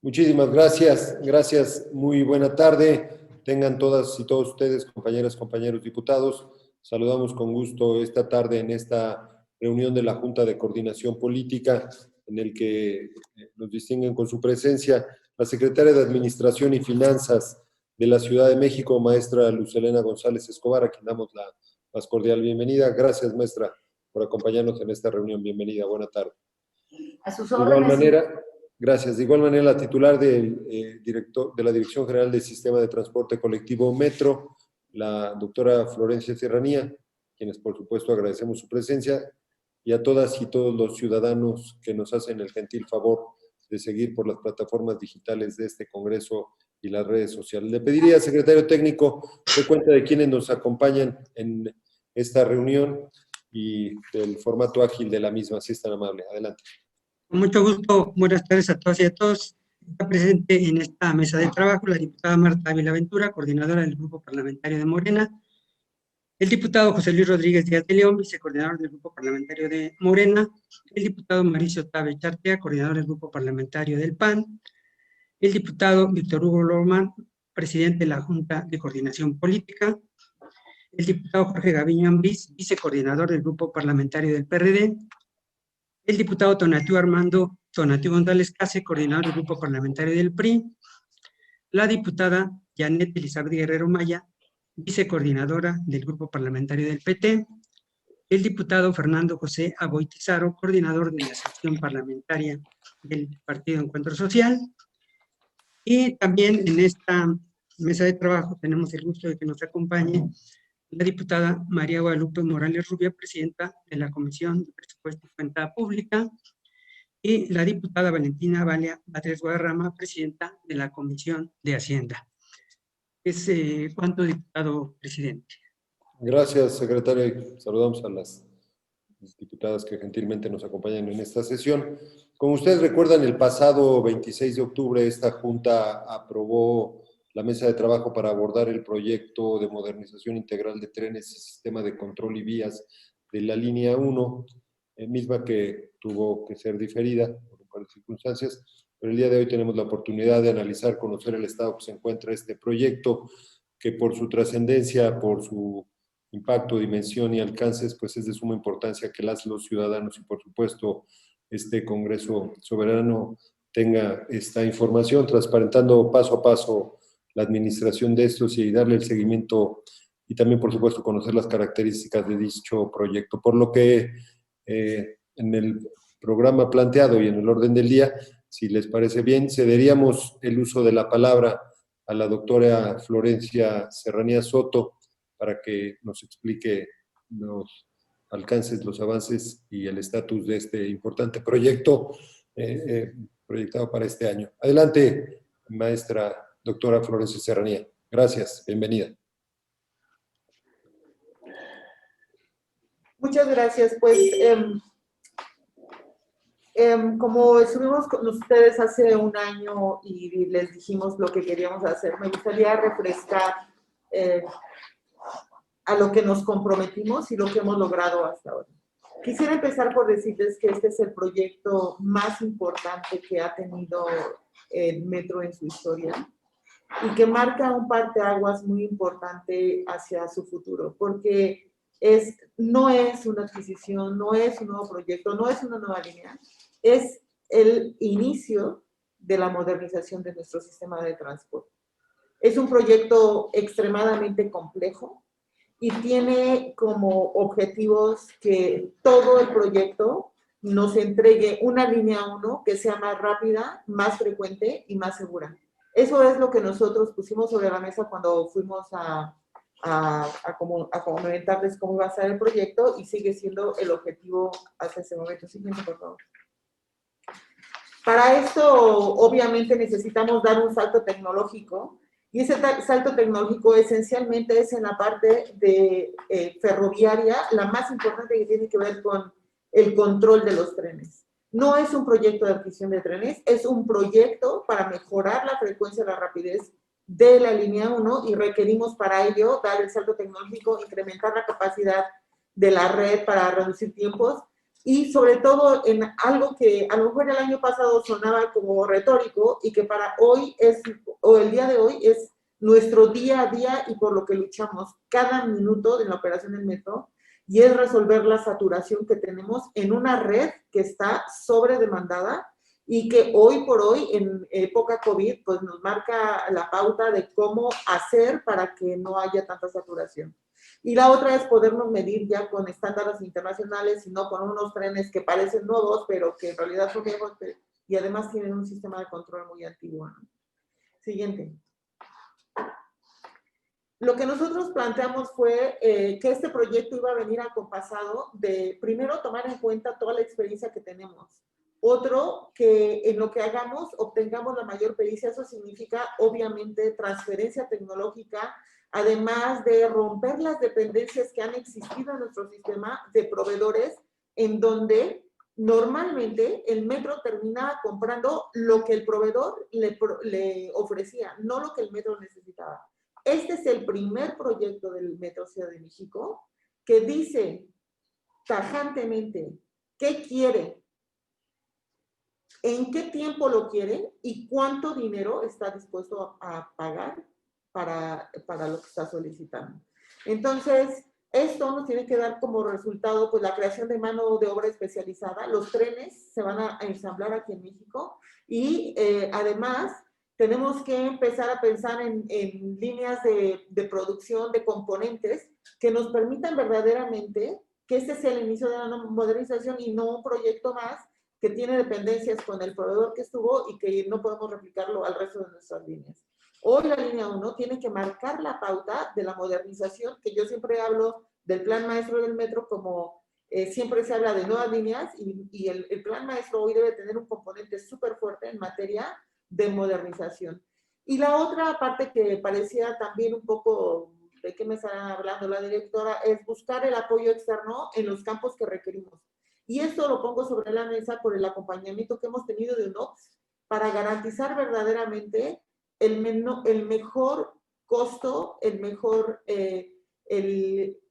Muchísimas gracias, gracias, muy buena tarde. Tengan todas y todos ustedes, compañeras, compañeros diputados. Saludamos con gusto esta tarde en esta reunión de la Junta de Coordinación Política, en el que nos distinguen con su presencia la secretaria de Administración y Finanzas de la Ciudad de México, maestra Luz Helena González Escobar, a quien damos la más cordial bienvenida. Gracias, maestra, por acompañarnos en esta reunión. Bienvenida, buena tarde. A sus órdenes. De igual manera, gracias. De igual manera, la titular del director de la Dirección General del Sistema de Transporte Colectivo Metro, la doctora Florencia Serranía, quienes por supuesto agradecemos su presencia, y a todas y todos los ciudadanos que nos hacen el gentil favor de seguir por las plataformas digitales de este Congreso y las redes sociales. Le pediría, secretario técnico, de cuenta de quienes nos acompañan en esta reunión y del formato ágil de la misma, si es tan amable. Adelante. Con mucho gusto, buenas tardes a todas y a todos. Está presente en esta mesa de trabajo la diputada Marta Ávila Ventura, coordinadora del Grupo Parlamentario de Morena, el diputado José Luis Rodríguez Díaz de León, vicecoordinador del Grupo Parlamentario de Morena, el diputado Mauricio Tabe Chartea, coordinador del Grupo Parlamentario del PAN, el diputado Víctor Hugo Lorman, presidente de la Junta de Coordinación Política, el diputado Jorge Gaviño Ambriz, vicecoordinador del Grupo Parlamentario del PRD, el diputado Tonatiuh Armando Tonatiuh González Case, coordinador del Grupo Parlamentario del PRI, la diputada Janet Elizabeth Guerrero Maya, vicecoordinadora del Grupo Parlamentario del PT, el diputado Fernando José Aboy Tizaro, coordinador de la sección parlamentaria del Partido Encuentro Social, y también en esta mesa de trabajo tenemos el gusto de que nos acompañe la diputada María Guadalupe Morales Rubio, presidenta de la Comisión de Presupuesto y Cuenta Pública, y la diputada Valentina Valia Batres Guadarrama, presidenta de la Comisión de Hacienda. Es cuanto, diputado presidente. Gracias, secretario. Saludamos a las diputadas que gentilmente nos acompañan en esta sesión. Como ustedes recuerdan, el pasado 26 de octubre esta Junta aprobó la mesa de trabajo para abordar el proyecto de modernización integral de trenes y sistema de control y vías de la línea 1, misma que tuvo que ser diferida por un par de circunstancias, pero el día de hoy tenemos la oportunidad de analizar, conocer el estado que se encuentra este proyecto, que por su trascendencia, por su impacto, dimensión y alcances, pues es de suma importancia que los ciudadanos y por supuesto este Congreso soberano tenga esta información, transparentando paso a paso la administración de estos y darle el seguimiento y también, por supuesto, conocer las características de dicho proyecto. Por lo que en el programa planteado y en el orden del día, si les parece bien, cederíamos el uso de la palabra a la doctora Florencia Serranía Soto para que nos explique los alcances, los avances y el estatus de este importante proyecto proyectado para este año. Adelante, maestra doctora Florencia Serranía. Gracias, bienvenida. Muchas gracias. Pues, como estuvimos con ustedes hace un año y les dijimos lo que queríamos hacer, me gustaría refrescar a lo que nos comprometimos y lo que hemos logrado hasta ahora. Quisiera empezar por decirles que este es el proyecto más importante que ha tenido el metro en su historia y que marca un parteaguas muy importante hacia su futuro, porque no es una adquisición, no es un nuevo proyecto, no es una nueva línea, es el inicio de la modernización de nuestro sistema de transporte. Es un proyecto extremadamente complejo y tiene como objetivos que todo el proyecto nos entregue una línea 1 que sea más rápida, más frecuente y más segura. Eso es lo que nosotros pusimos sobre la mesa cuando fuimos a comentarles cómo iba a ser el proyecto y sigue siendo el objetivo hasta ese momento. Siguiente, por favor. Para esto, obviamente, necesitamos dar un salto tecnológico y ese salto tecnológico esencialmente es en la parte de ferroviaria, la más importante que tiene que ver con el control de los trenes. No es un proyecto de adquisición de trenes, es un proyecto para mejorar la frecuencia y la rapidez de la línea 1 y requerimos para ello dar el salto tecnológico, incrementar la capacidad de la red para reducir tiempos, y sobre todo en algo que a lo mejor el año pasado sonaba como retórico y que para hoy es, o el día de hoy es nuestro día a día y por lo que luchamos cada minuto de la operación del metro, y es resolver la saturación que tenemos en una red que está sobredemandada y que hoy por hoy, en época COVID, pues nos marca la pauta de cómo hacer para que no haya tanta saturación. Y la otra es podernos medir ya con estándares internacionales y no con unos trenes que parecen nuevos, pero que en realidad son viejos y además tienen un sistema de control muy antiguo, ¿no? Siguiente. Lo que nosotros planteamos fue que este proyecto iba a venir acompasado de, primero, tomar en cuenta toda la experiencia que tenemos. Otro, que en lo que hagamos obtengamos la mayor pericia. Eso significa, obviamente, transferencia tecnológica, además de romper las dependencias que han existido en nuestro sistema de proveedores, en donde normalmente el metro terminaba comprando lo que el proveedor le ofrecía, no lo que el metro necesitaba. Este es el primer proyecto del Metro Ciudad de México que dice tajantemente qué quiere, en qué tiempo lo quiere y cuánto dinero está dispuesto a pagar para lo que está solicitando. Entonces, esto nos tiene que dar como resultado pues la creación de mano de obra especializada. Los trenes se van a ensamblar aquí en México y además tenemos que empezar a pensar en líneas de producción de componentes que nos permitan verdaderamente que este sea el inicio de una modernización y no un proyecto más que tiene dependencias con el proveedor que estuvo y que no podemos replicarlo al resto de nuestras líneas. Hoy la línea 1 tiene que marcar la pauta de la modernización, que yo siempre hablo del plan maestro del metro como siempre se habla de nuevas líneas y el plan maestro hoy debe tener un componente súper fuerte en materia de modernización. Y la otra parte que parecía también un poco de qué me está hablando la directora es buscar el apoyo externo en los campos que requerimos. Y esto lo pongo sobre la mesa por el acompañamiento que hemos tenido de UNOPS para garantizar verdaderamente el mejor costo, el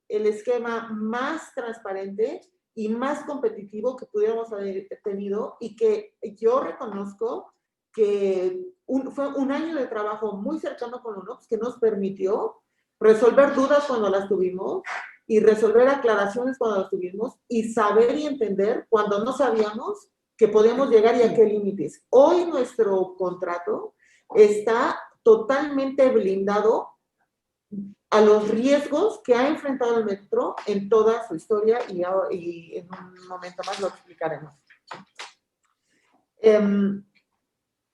esquema más transparente y más competitivo que pudiéramos haber tenido y que yo reconozco que fue un año de trabajo muy cercano con UNOPS que nos permitió resolver dudas cuando las tuvimos y resolver aclaraciones cuando las tuvimos y saber y entender cuando no sabíamos que podíamos llegar y a qué límites. Hoy nuestro contrato está totalmente blindado a los riesgos que ha enfrentado el metro en toda su historia y en un momento más lo explicaremos.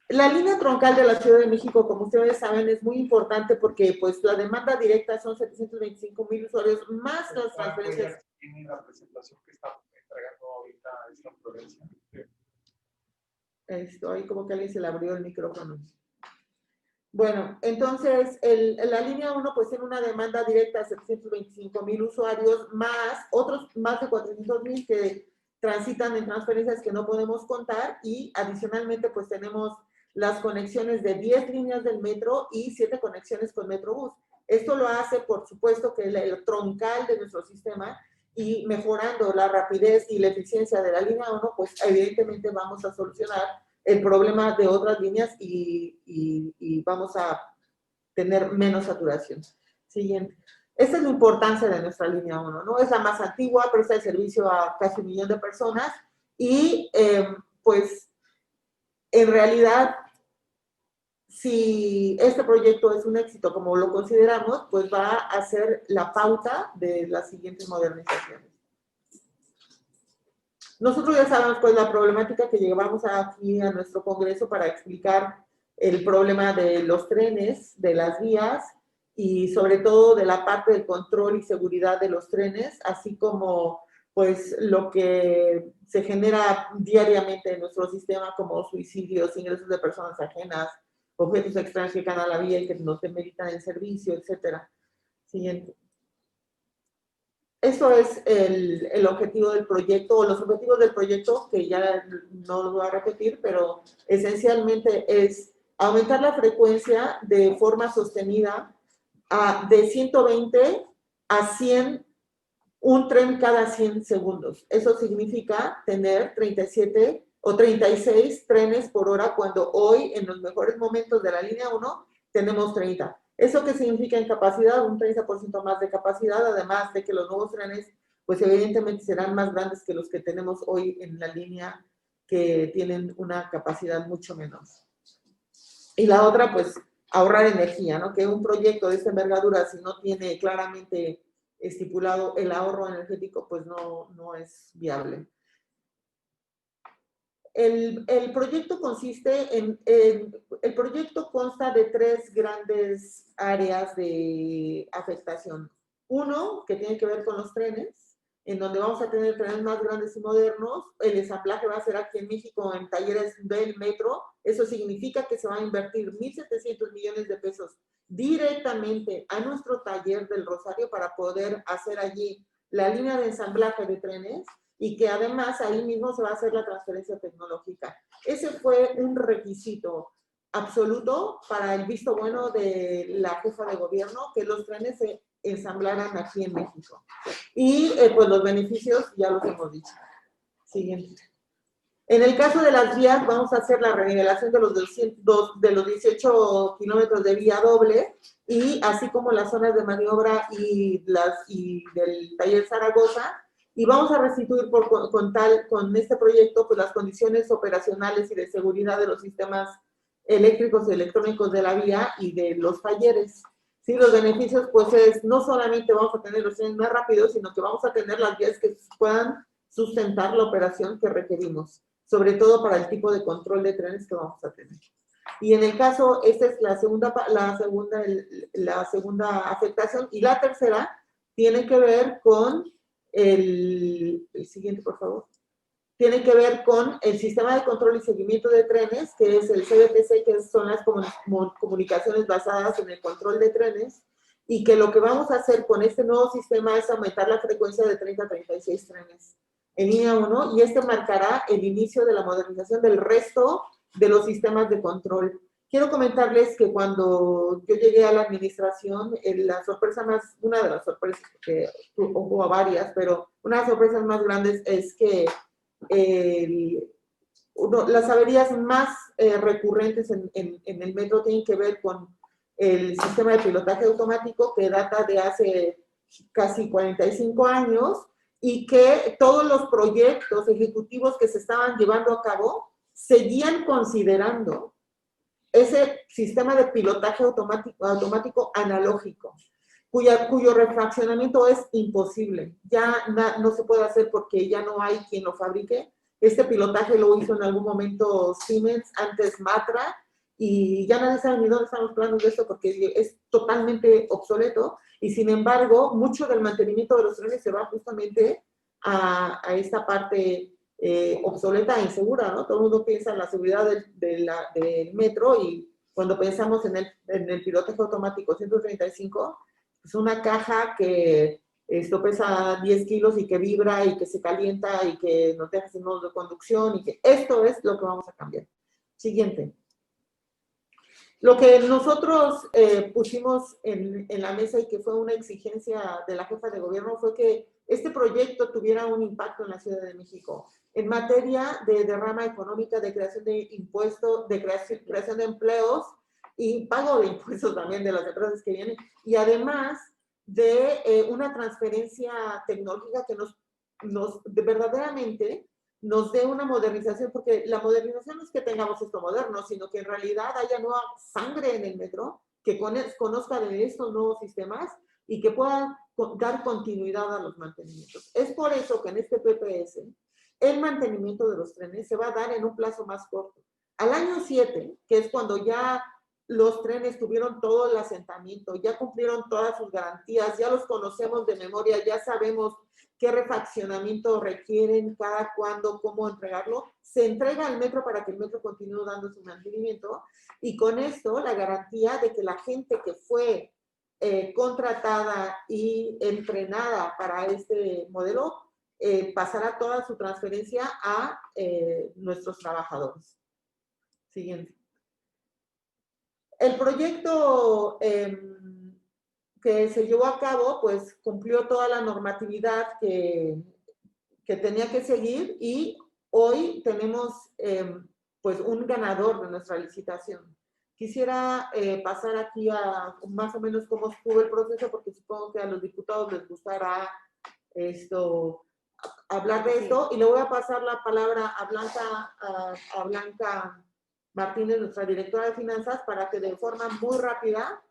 La línea troncal de la Ciudad de México, como ustedes saben, es muy importante porque pues la demanda directa son 725,000 usuarios más las transferencias. ¿Tiene la presentación que está entregando ahorita esta provincia? Ahí como que alguien se le abrió el micrófono. Bueno, entonces la línea 1 pues tiene una demanda directa de 725,000 usuarios más otros más de 400,000 que transitan en transferencias que no podemos contar y adicionalmente pues tenemos las conexiones de 10 líneas del metro y 7 conexiones con Metrobús. Esto lo hace, por supuesto, que el troncal de nuestro sistema y mejorando la rapidez y la eficiencia de la línea 1, pues evidentemente vamos a solucionar el problema de otras líneas y vamos a tener menos saturación. Siguiente. Esa es la importancia de nuestra línea 1, ¿no? Es la más antigua, presta el servicio a casi 1 millón de personas y pues en realidad si este proyecto es un éxito como lo consideramos, pues va a ser la pauta de las siguientes modernizaciones. Nosotros ya sabemos cuál es la problemática que llevamos aquí a nuestro congreso para explicar el problema de los trenes, de las vías y sobre todo de la parte del control y seguridad de los trenes, así como pues lo que se genera diariamente en nuestro sistema como suicidios, ingresos de personas ajenas, objetos extraños que caen a la vía y que nos demeritan el servicio, etcétera. Siguiente. Eso es el objetivo del proyecto, o los objetivos del proyecto, que ya no los voy a repetir, pero esencialmente es aumentar la frecuencia de forma sostenida de 120 a 100 un tren cada 100 segundos. Eso significa tener 37 o 36 trenes por hora, cuando hoy, en los mejores momentos de la línea 1, tenemos 30. ¿Eso qué significa en capacidad? Un 30% más de capacidad, además de que los nuevos trenes, pues evidentemente serán más grandes que los que tenemos hoy en la línea, que tienen una capacidad mucho menor. Y la otra, pues, ahorrar energía, ¿no? Que un proyecto de esta envergadura, si no tiene claramente estipulado el ahorro energético, pues no es viable. El proyecto el proyecto consta de 3 grandes áreas de afectación. Uno, que tiene que ver con los trenes, en donde vamos a tener trenes más grandes y modernos. El ensamblaje va a ser aquí en México en talleres del metro. Eso significa que se va a invertir 1,700 millones de pesos directamente a nuestro taller del Rosario para poder hacer allí la línea de ensamblaje de trenes, y que además ahí mismo se va a hacer la transferencia tecnológica. Ese fue un requisito absoluto para el visto bueno de la jefa de gobierno, que los trenes se ensamblaran aquí en México. Y pues los beneficios ya los hemos dicho. Siguiente. En el caso de las vías, vamos a hacer la renivelación de los 18 kilómetros de vía doble, y así como las zonas de maniobra y del taller Zaragoza. Y vamos a restituir con este proyecto, pues, las condiciones operacionales y de seguridad de los sistemas eléctricos y electrónicos de la vía y de los talleres. Sí, los beneficios, pues, no solamente vamos a tener los trenes más rápidos, sino que vamos a tener las vías que puedan sustentar la operación que requerimos, sobre todo para el tipo de control de trenes que vamos a tener. Y en el caso, esta es la segunda afectación, y la tercera tiene que ver con el siguiente, por favor. Tiene que ver con el sistema de control y seguimiento de trenes, que es el CBTC, que son las comunicaciones basadas en el control de trenes, y que lo que vamos a hacer con este nuevo sistema es aumentar la frecuencia de 30 a 36 trenes en línea 1, y este marcará el inicio de la modernización del resto de los sistemas de control. Quiero comentarles que cuando yo llegué a la administración, una de las sorpresas, que hubo varias, pero una de las sorpresas más grandes es que las averías más recurrentes en el metro tienen que ver con el sistema de pilotaje automático, que data de hace casi 45 años, y que todos los proyectos ejecutivos que se estaban llevando a cabo seguían considerando ese sistema de pilotaje automático analógico, cuyo refaccionamiento es imposible. Ya no se puede hacer porque ya no hay quien lo fabrique. Este pilotaje lo hizo en algún momento Siemens, antes Matra, y ya nadie sabe ni dónde están los planos de esto porque es totalmente obsoleto, y sin embargo, mucho del mantenimiento de los trenes se va justamente a esta parte obsoleta e insegura, ¿no? Todo el mundo piensa en la seguridad del metro, y cuando pensamos en el pilotaje automático 135, es una caja que esto pesa 10 kilos y que vibra y que se calienta y que no te hace signos de conducción, y que esto es lo que vamos a cambiar. Siguiente. Lo que nosotros pusimos en la mesa, y que fue una exigencia de la jefa de gobierno, fue que este proyecto tuviera un impacto en la Ciudad de México en materia de derrama económica, de creación de impuestos, de creación de empleos y pago de impuestos también de las empresas que vienen, y además de una transferencia tecnológica que verdaderamente nos dé una modernización, porque la modernización no es que tengamos esto moderno, sino que en realidad haya nueva sangre en el metro, que conozca de estos nuevos sistemas y que pueda dar continuidad a los mantenimientos. Es por eso que en este PPS el mantenimiento de los trenes se va a dar en un plazo más corto. Al año 7, que es cuando ya los trenes tuvieron todo el asentamiento, ya cumplieron todas sus garantías, ya los conocemos de memoria, ya sabemos qué refaccionamiento requieren, cada cuándo, cómo entregarlo, se entrega al metro para que el metro continúe dando su mantenimiento, y con esto la garantía de que la gente que fue contratada y entrenada para este modelo pasará toda su transferencia a nuestros trabajadores. Siguiente. El proyecto que se llevó a cabo, pues cumplió toda la normatividad que tenía que seguir y hoy tenemos pues un ganador de nuestra licitación. Quisiera pasar aquí a más o menos cómo estuvo el proceso, porque supongo que a los diputados les gustará hablar de esto, y le voy a pasar la palabra a Blanca Martínez, nuestra directora de finanzas, para que de forma muy rápida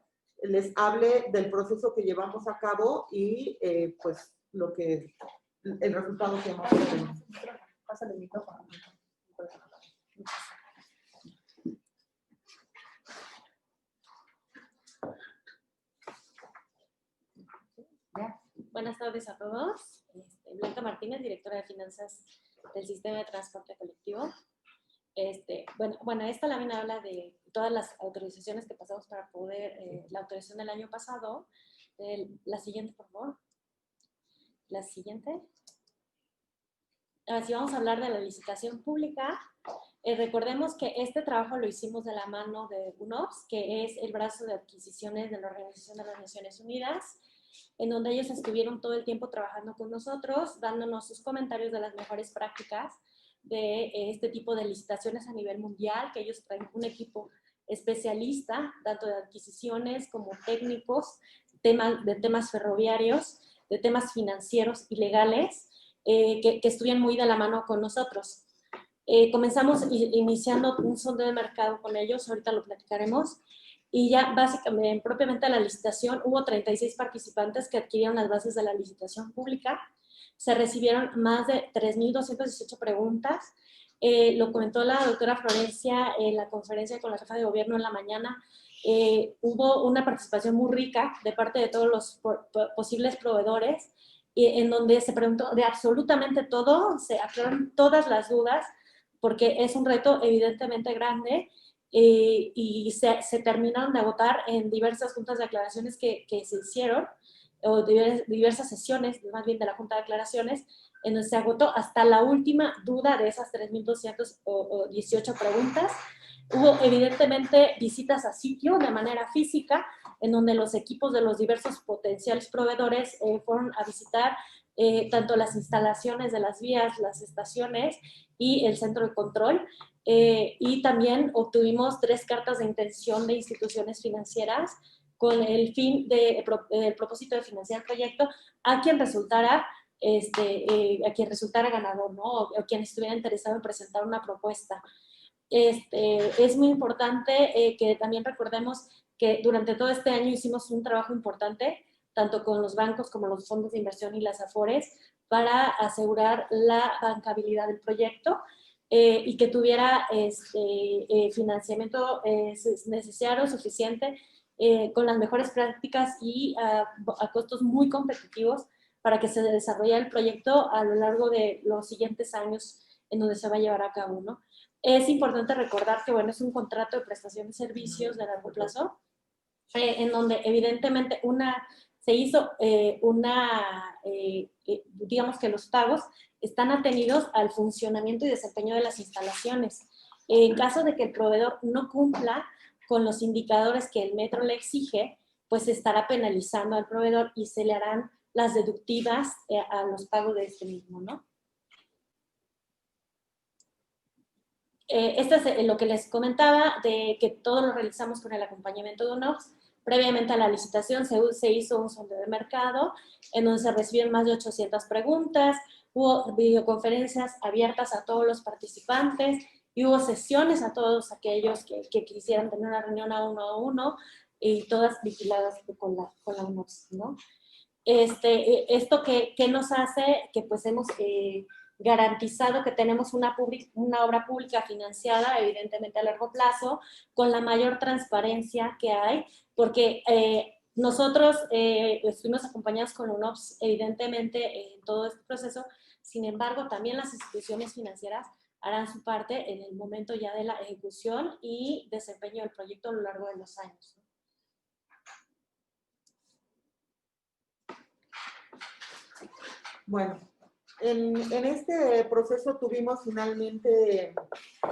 les hable del proceso que llevamos a cabo y pues el resultado que hemos obtenido. Pásale el micrófono. Buenas tardes a todos. Blanca Martínez, directora de finanzas del sistema de transporte colectivo. Bueno, esta lámina habla de todas las autorizaciones que pasamos para poder, la autorización del año pasado. La siguiente, por favor. La siguiente. Ahora sí, vamos a hablar de la licitación pública. Recordemos que este trabajo lo hicimos de la mano de UNOPS, que es el brazo de adquisiciones de la Organización de las Naciones Unidas, en donde ellos estuvieron todo el tiempo trabajando con nosotros, dándonos sus comentarios de las mejores prácticas de este tipo de licitaciones a nivel mundial, que ellos traen un equipo especialista, tanto de adquisiciones como técnicos, de temas ferroviarios, de temas financieros y legales, que estuvieron muy de la mano con nosotros. Comenzamos iniciando un sondeo de mercado con ellos, ahorita lo platicaremos, y ya básicamente, propiamente la licitación, hubo 36 participantes que adquirieron las bases de la licitación pública. Se recibieron más de 3.218 preguntas. Lo comentó la doctora Florencia en la conferencia con la jefa de gobierno en la mañana. Hubo una participación muy rica de parte de todos los posibles proveedores, en donde se preguntó de absolutamente todo, se aclararon todas las dudas, porque es un reto evidentemente grande. Y se terminaron de agotar en diversas juntas de aclaraciones que se hicieron, o diversas sesiones, más bien de la Junta de Aclaraciones, en donde se agotó hasta la última duda de esas 3.218 preguntas. Hubo evidentemente visitas a sitio de manera física, en donde los equipos de los diversos potenciales proveedores fueron a visitar tanto las instalaciones de las vías, las estaciones y el centro de control. Y también obtuvimos 3 cartas de intención de instituciones financieras con el fin el propósito de financiar el proyecto a quien resultara ganador, ¿no? O quien estuviera interesado en presentar una propuesta. Es muy importante que también recordemos que durante todo este año hicimos un trabajo importante, tanto con los bancos como los fondos de inversión y las AFORES, para asegurar la bancabilidad del proyecto. Y que tuviera financiamiento necesario, suficiente, con las mejores prácticas y a costos muy competitivos para que se desarrollara el proyecto a lo largo de los siguientes años en donde se va a llevar a cabo, ¿no? Es importante recordar que, bueno, es un contrato de prestación de servicios de largo plazo, en donde evidentemente se hizo digamos que los pagos están atenidos al funcionamiento y desempeño de las instalaciones. En caso de que el proveedor no cumpla con los indicadores que el metro le exige, pues se estará penalizando al proveedor y se le harán las deductivas a los pagos de este mismo, ¿no? Esto es lo que les comentaba, de que todo lo realizamos con el acompañamiento de UNOPS. Previamente a la licitación se hizo un sondeo de mercado en donde se recibieron más de 800 preguntas, hubo videoconferencias abiertas a todos los participantes y hubo sesiones a todos aquellos que quisieran tener una reunión a uno y todas vigiladas con la UNOPS, ¿no? Esto que nos hace que pues hemos garantizado que tenemos una obra pública financiada, evidentemente a largo plazo, con la mayor transparencia que hay, porque nosotros estuvimos acompañados con UNOPS, evidentemente, en todo este proceso. Sin embargo, también las instituciones financieras harán su parte en el momento ya de la ejecución y desempeño del proyecto a lo largo de los años, ¿no? Bueno, En este proceso tuvimos finalmente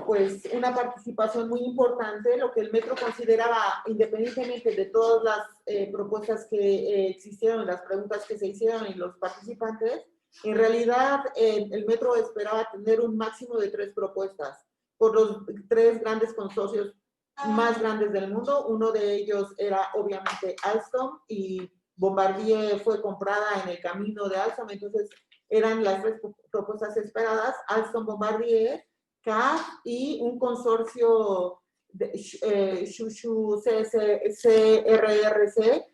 pues una participación muy importante, lo que el metro consideraba, independientemente de todas las propuestas que existieron, las preguntas que se hicieron y los participantes, en realidad el metro esperaba tener un máximo de 3 propuestas por los 3 grandes consorcios más grandes del mundo. Uno de ellos era obviamente Alstom, y Bombardier fue comprada en el camino de Alstom, entonces eran las 3 propuestas esperadas: Alstom, Bombardier, CAF y un consorcio de Shushu CRRC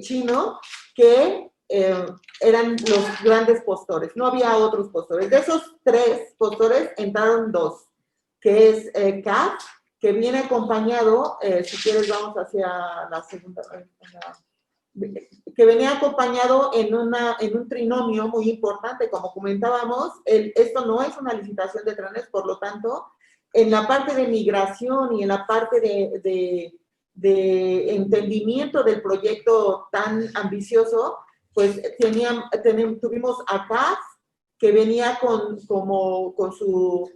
chino, que eran los grandes postores. No había otros postores. De esos 3 postores entraron 2, que es CAF, que viene acompañado, si quieres vamos hacia la segunda, que venía acompañado en un trinomio muy importante, como comentábamos. Esto no es una licitación de trenes, por lo tanto, en la parte de migración y en la parte de entendimiento del proyecto tan ambicioso, pues tuvimos a CAF, que venía con su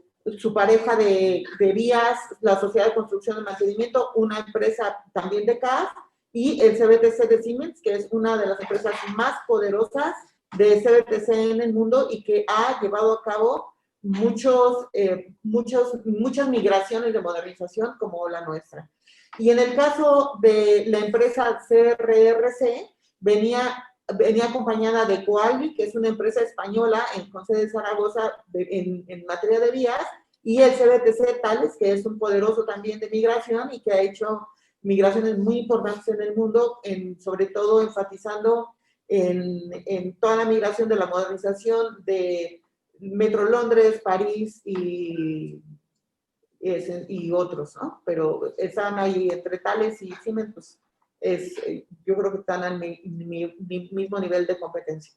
pareja de vías, la Sociedad de Construcción y Mantenimiento, una empresa también de CAF, y el CBTC de Siemens, que es una de las empresas más poderosas de CBTC en el mundo y que ha llevado a cabo muchas migraciones de modernización como la nuestra. Y en el caso de la empresa CRRC, venía acompañada de Coalvi, que es una empresa española con sede de Zaragoza en materia de vías, y el CBTC Thales, que es un poderoso también de migración y que ha hecho migraciones muy importantes en el mundo, sobre todo enfatizando en toda la migración de la modernización de Metro Londres, París y otros, ¿no? Pero están ahí entre Thales y Siemens, pues yo creo que están al mismo nivel de competencia.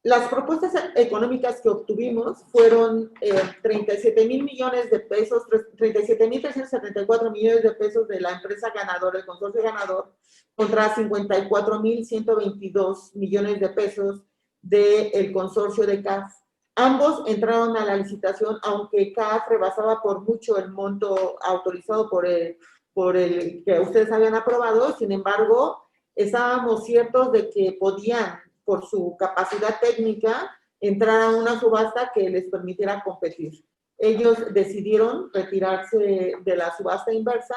Las propuestas económicas que obtuvimos fueron 37,000 millones de pesos, 37,374 millones de pesos de la empresa ganadora, el consorcio ganador, contra 54,122 millones de pesos del consorcio de CAF. Ambos entraron a la licitación, aunque CAF rebasaba por mucho el monto autorizado por el que ustedes habían aprobado. Sin embargo, estábamos ciertos de que podían, por su capacidad técnica, entrar a una subasta que les permitiera competir. Ellos decidieron retirarse de la subasta inversa,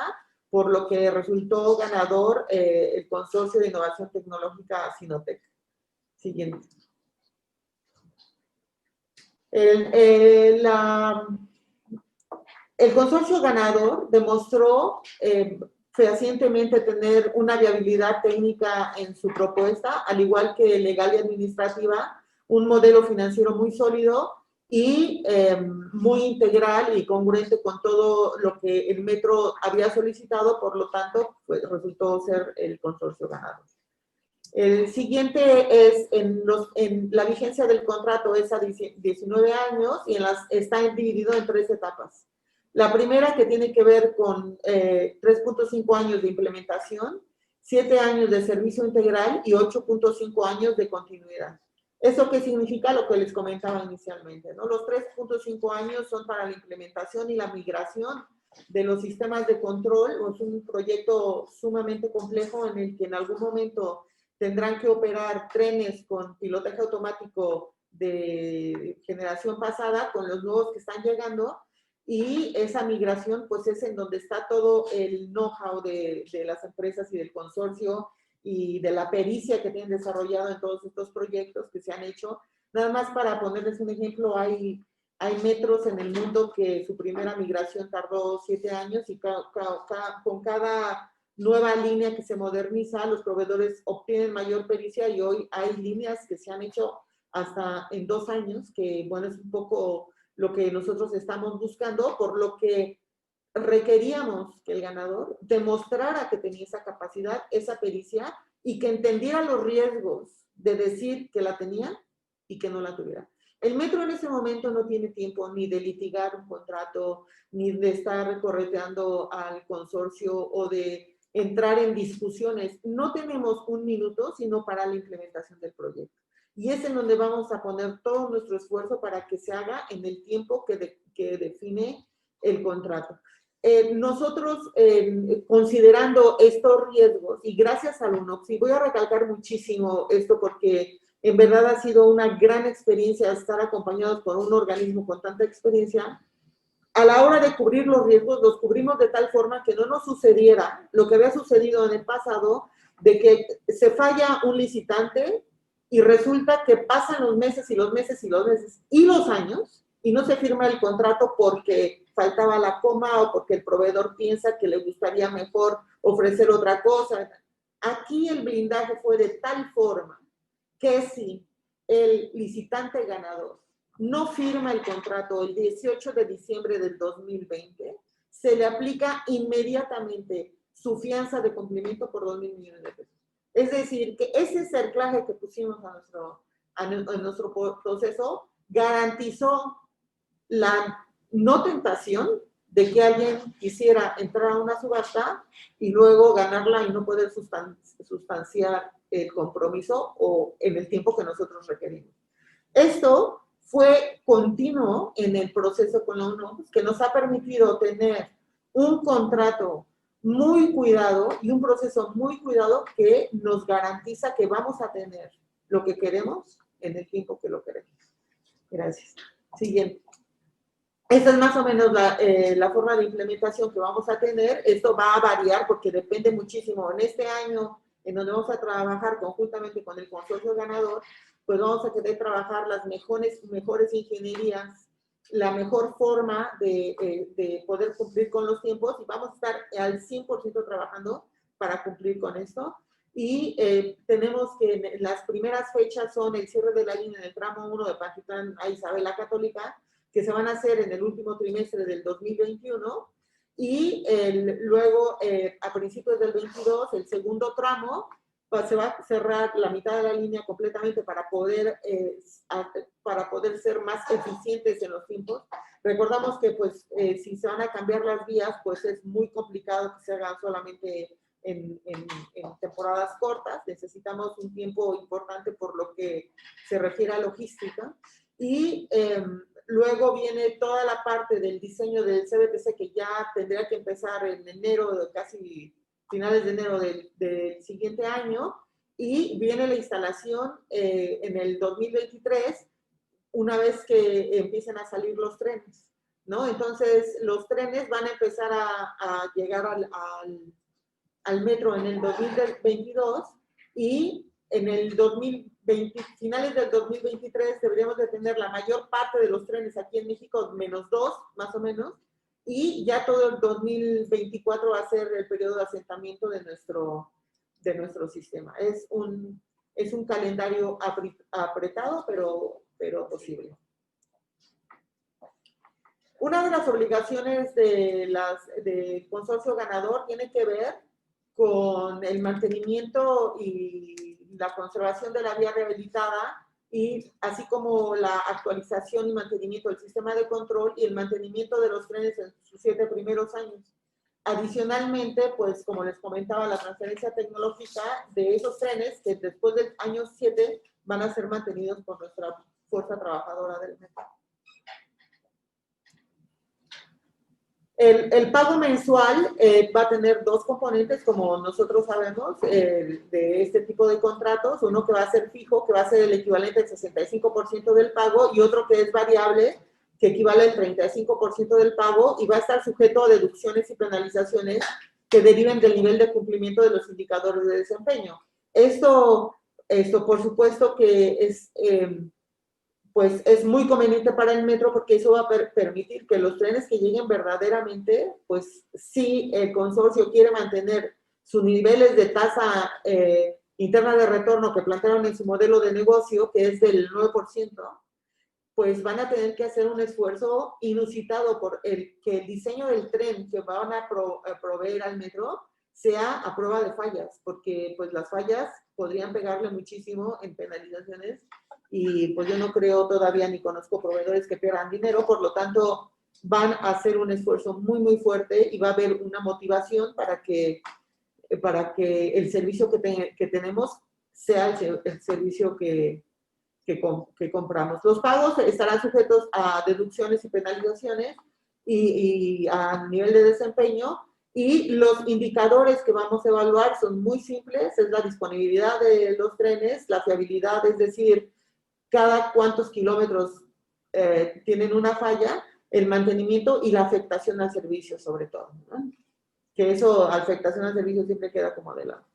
por lo que resultó ganador el Consorcio de Innovación Tecnológica Sinotec. Siguiente. El consorcio ganador demostró fehacientemente tener una viabilidad técnica en su propuesta, al igual que legal y administrativa, un modelo financiero muy sólido y muy integral y congruente con todo lo que el metro había solicitado. Por lo tanto, pues, resultó ser el consorcio ganador. El siguiente es, en la vigencia del contrato es a 19 años y está dividido en 3 etapas. La primera, que tiene que ver con 3.5 años de implementación, 7 años de servicio integral y 8.5 años de continuidad. ¿Eso qué significa? Lo que les comentaba inicialmente, ¿no? Los 3.5 años son para la implementación y la migración de los sistemas de control. Es un proyecto sumamente complejo en el que en algún momento tendrán que operar trenes con pilotaje automático de generación pasada con los nuevos que están llegando, y esa migración pues es en donde está todo el know-how de las empresas y del consorcio y de la pericia que tienen desarrollado en todos estos proyectos que se han hecho. Nada más para ponerles un ejemplo, hay metros en el mundo que su primera migración tardó 7 años y con cada nueva línea que se moderniza, los proveedores obtienen mayor pericia, y hoy hay líneas que se han hecho hasta en 2 años, que bueno, es un poco lo que nosotros estamos buscando, por lo que requeríamos que el ganador demostrara que tenía esa capacidad, esa pericia, y que entendiera los riesgos de decir que la tenía y que no la tuviera. El metro en ese momento no tiene tiempo ni de litigar un contrato, ni de estar correteando al consorcio o de entrar en discusiones. No tenemos un minuto, sino para la implementación del proyecto. Y es en donde vamos a poner todo nuestro esfuerzo para que se haga en el tiempo que define el contrato. Nosotros, considerando estos riesgos, y gracias al UNOPS, y voy a recalcar muchísimo esto porque en verdad ha sido una gran experiencia estar acompañados por un organismo con tanta experiencia. A la hora de cubrir los riesgos, los cubrimos de tal forma que no nos sucediera lo que había sucedido en el pasado, de que se falla un licitante y resulta que pasan los meses y los meses y los meses y los años y no se firma el contrato porque faltaba la coma o porque el proveedor piensa que le gustaría mejor ofrecer otra cosa. Aquí el blindaje fue de tal forma que si el licitante ganador no firma el contrato el 18 de diciembre del 2020, se le aplica inmediatamente su fianza de cumplimiento por 2,000 millones de pesos. Es decir, que ese cerclaje que pusimos a nuestro proceso garantizó la no tentación de que alguien quisiera entrar a una subasta y luego ganarla y no poder sustanciar el compromiso o en el tiempo que nosotros requerimos. Esto fue continuo en el proceso con la UNOPS, que nos ha permitido tener un contrato muy cuidado y un proceso muy cuidado que nos garantiza que vamos a tener lo que queremos en el tiempo que lo queremos. Gracias. Siguiente. Esta es más o menos la forma de implementación que vamos a tener. Esto va a variar porque depende muchísimo. En este año, en donde vamos a trabajar conjuntamente con el consorcio ganador, pues vamos a querer trabajar las mejores ingenierías, la mejor forma de poder cumplir con los tiempos y vamos a estar al 100% trabajando para cumplir con esto. Y tenemos que las primeras fechas son el cierre de la línea en el tramo 1 de Pantitlán a Isabel la Católica, que se van a hacer en el último trimestre del 2021, y luego a principios del 22, el segundo tramo, pues se va a cerrar la mitad de la línea completamente para poder ser más eficientes en los tiempos. Recordamos que pues si se van a cambiar las vías, pues es muy complicado que se hagan solamente en temporadas cortas. Necesitamos un tiempo importante por lo que se refiere a logística. Y luego viene toda la parte del diseño del CBTC que ya tendría que empezar en enero, casi finales de enero del siguiente año, y viene la instalación en el 2023, una vez que empiecen a salir los trenes, ¿no? Entonces, los trenes van a empezar a llegar al metro en el 2022 y en el 2020, finales del 2023 deberíamos de tener la mayor parte de los trenes aquí en México, menos 2 más o menos, y ya todo el 2024 va a ser el periodo de asentamiento de nuestro sistema. Es un calendario apretado, pero posible. Una de las obligaciones del consorcio ganador tiene que ver con el mantenimiento y la conservación de la vía rehabilitada, y así como la actualización y mantenimiento del sistema de control y el mantenimiento de los trenes en sus 7 primeros años. Adicionalmente, pues como les comentaba, la transferencia tecnológica de esos trenes que después del año 7 van a ser mantenidos por nuestra fuerza trabajadora del metro. El pago mensual va a tener 2 componentes, como nosotros sabemos, de este tipo de contratos. Uno que va a ser fijo, que va a ser el equivalente al 65% del pago, y otro que es variable, que equivale al 35% del pago, y va a estar sujeto a deducciones y penalizaciones que deriven del nivel de cumplimiento de los indicadores de desempeño. Esto por supuesto que pues es muy conveniente para el metro, porque eso va a permitir que los trenes que lleguen verdaderamente, pues si el consorcio quiere mantener sus niveles de tasa interna de retorno que plantearon en su modelo de negocio, que es del 9%, pues van a tener que hacer un esfuerzo inusitado por que el diseño del tren que van a proveer al metro sea a prueba de fallas, porque pues las fallas podrían pegarle muchísimo en penalizaciones, y pues yo no creo todavía, ni conozco proveedores que pierdan dinero. Por lo tanto van a hacer un esfuerzo muy, muy fuerte, y va a haber una motivación para que para que el servicio que tenemos sea el servicio que compramos. Los pagos estarán sujetos a deducciones y penalizaciones y a nivel de desempeño, y los indicadores que vamos a evaluar son muy simples: es la disponibilidad de los trenes, la fiabilidad, es decir, cada cuántos kilómetros tienen una falla, el mantenimiento y la afectación al servicio sobre todo, ¿no? Que eso, afectación al servicio, siempre queda como de lado.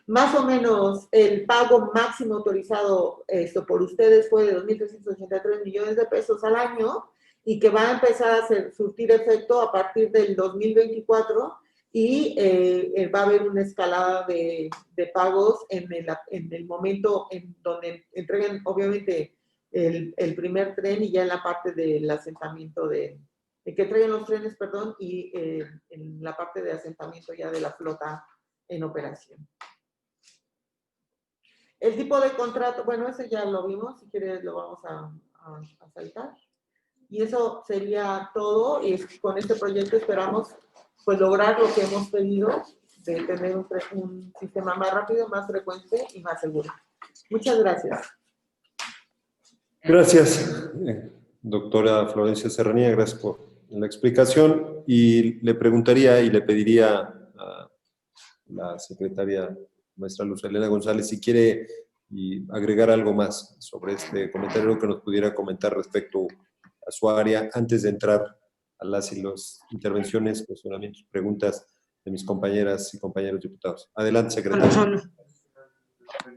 Más o menos el pago máximo autorizado por ustedes fue de 2.383 millones de pesos al año, y que va a empezar a surtir efecto a partir del 2024, y va a haber una escalada de pagos en el momento en donde entreguen, obviamente, el primer tren, y ya en la parte del asentamiento que entreguen los trenes, perdón, y en la parte de asentamiento ya de la flota en operación. El tipo de contrato, bueno, ese ya lo vimos, si quieres lo vamos a saltar. Y eso sería todo, y con este proyecto esperamos pues lograr lo que hemos pedido, de tener un sistema más rápido, más frecuente y más seguro. Muchas gracias. Gracias, doctora Florencia Serranía, gracias por la explicación. Y le preguntaría y le pediría a la secretaria maestra Luz Helena González si quiere agregar algo más sobre este comentario, que nos pudiera comentar respecto a su área, antes de entrar a las y las intervenciones, cuestionamientos, preguntas de mis compañeras y compañeros diputados. Adelante, secretaria.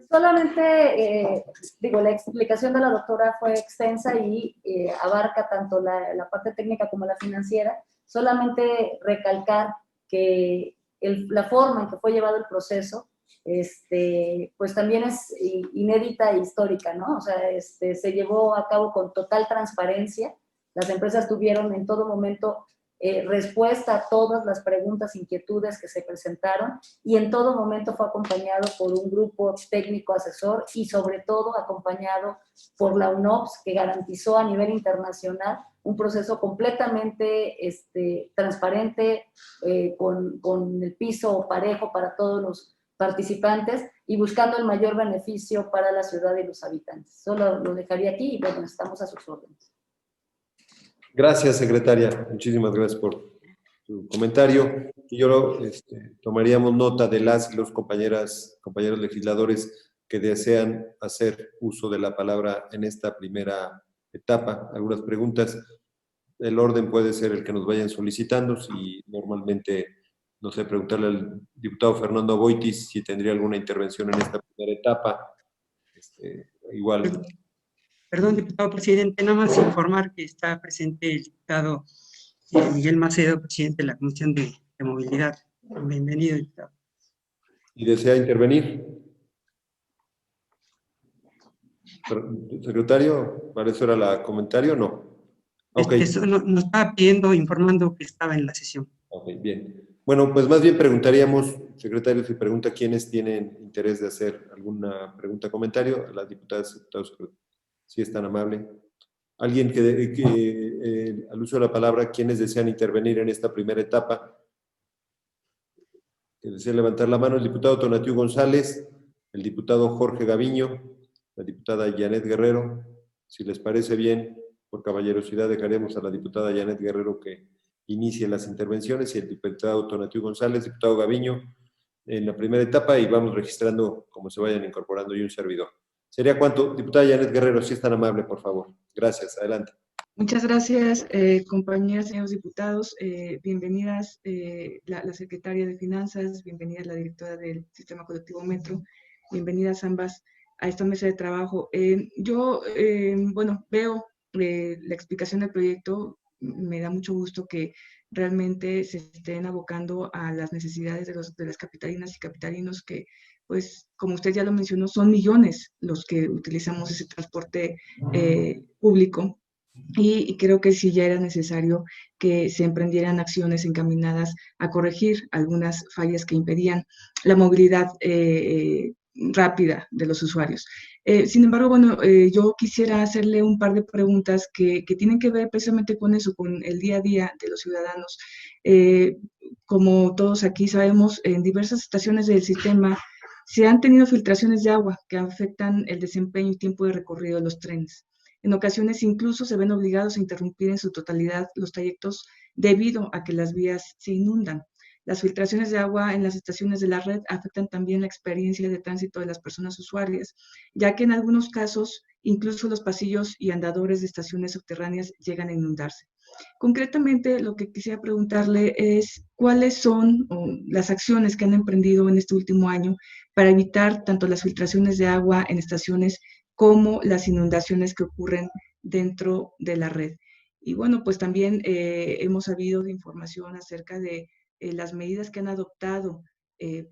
Solamente, la explicación de la doctora fue extensa y abarca tanto la parte técnica como la financiera. Solamente recalcar que la forma en que fue llevado el proceso, pues también es inédita e histórica, ¿no? O sea, se llevó a cabo con total transparencia. Las empresas tuvieron en todo momento respuesta a todas las preguntas, inquietudes que se presentaron, y en todo momento fue acompañado por un grupo técnico asesor, y sobre todo acompañado por la UNOPS, que garantizó a nivel internacional un proceso completamente transparente, con el piso parejo para todos los participantes y buscando el mayor beneficio para la ciudad y los habitantes. Solo lo dejaría aquí y bueno, estamos a sus órdenes. Gracias, secretaria. Muchísimas gracias por su comentario. Y yo tomaríamos nota de las y los compañeros legisladores que desean hacer uso de la palabra en esta primera etapa. Algunas preguntas. El orden puede ser el que nos vayan solicitando. Si normalmente, no sé, preguntarle al diputado Fernando Aboitis si tendría alguna intervención en esta primera etapa. Igual. Perdón, diputado presidente, nada más informar que está presente el diputado Miguel Macedo, presidente de la Comisión de Movilidad. Bienvenido, diputado. ¿Y desea intervenir? Secretario, ¿para eso era la comentario o no? Ok. Nos estaba pidiendo, informando que estaba en la sesión. Ok, bien. Bueno, pues más bien preguntaríamos, secretario, si pregunta quiénes tienen interés de hacer alguna pregunta o comentario, a las diputadas y diputados, si es tan amable. Alguien que al uso de la palabra, ¿quiénes desean intervenir en esta primera etapa? Que desea levantar la mano: el diputado Tonatiu González, el diputado Jorge Gaviño, la diputada Janet Guerrero. Si les parece bien, por caballerosidad dejaremos a la diputada Janet Guerrero que inicie las intervenciones, y el diputado Tonatiu González, diputado Gaviño, en la primera etapa, y vamos registrando como se vayan incorporando, y un servidor. ¿Sería cuánto? Diputada Janet Guerrero, si es tan amable, por favor. Gracias, adelante. Muchas gracias, compañeras, señores diputados. Bienvenidas la secretaria de Finanzas, bienvenida la directora del Sistema Colectivo Metro, bienvenidas ambas a esta mesa de trabajo. Yo, veo la explicación del proyecto. Me da mucho gusto que realmente se estén abocando a las necesidades de las capitalinas y capitalinos, que, pues, como usted ya lo mencionó, son millones los que utilizamos ese transporte público. Y creo que sí ya era necesario que se emprendieran acciones encaminadas a corregir algunas fallas que impedían la movilidad rápida de los usuarios. Sin embargo, bueno, yo quisiera hacerle un par de preguntas que tienen que ver precisamente con eso, con el día a día de los ciudadanos. Como todos aquí sabemos, en diversas estaciones del sistema se han tenido filtraciones de agua que afectan el desempeño y tiempo de recorrido de los trenes. En ocasiones incluso se ven obligados a interrumpir en su totalidad los trayectos debido a que las vías se inundan. Las filtraciones de agua en las estaciones de la red afectan también la experiencia de tránsito de las personas usuarias, ya que en algunos casos incluso los pasillos y andadores de estaciones subterráneas llegan a inundarse. Concretamente, lo que quisiera preguntarle es cuáles son las acciones que han emprendido en este último año para evitar tanto las filtraciones de agua en estaciones como las inundaciones que ocurren dentro de la red. Y bueno, pues también hemos sabido de información acerca de las medidas que han adoptado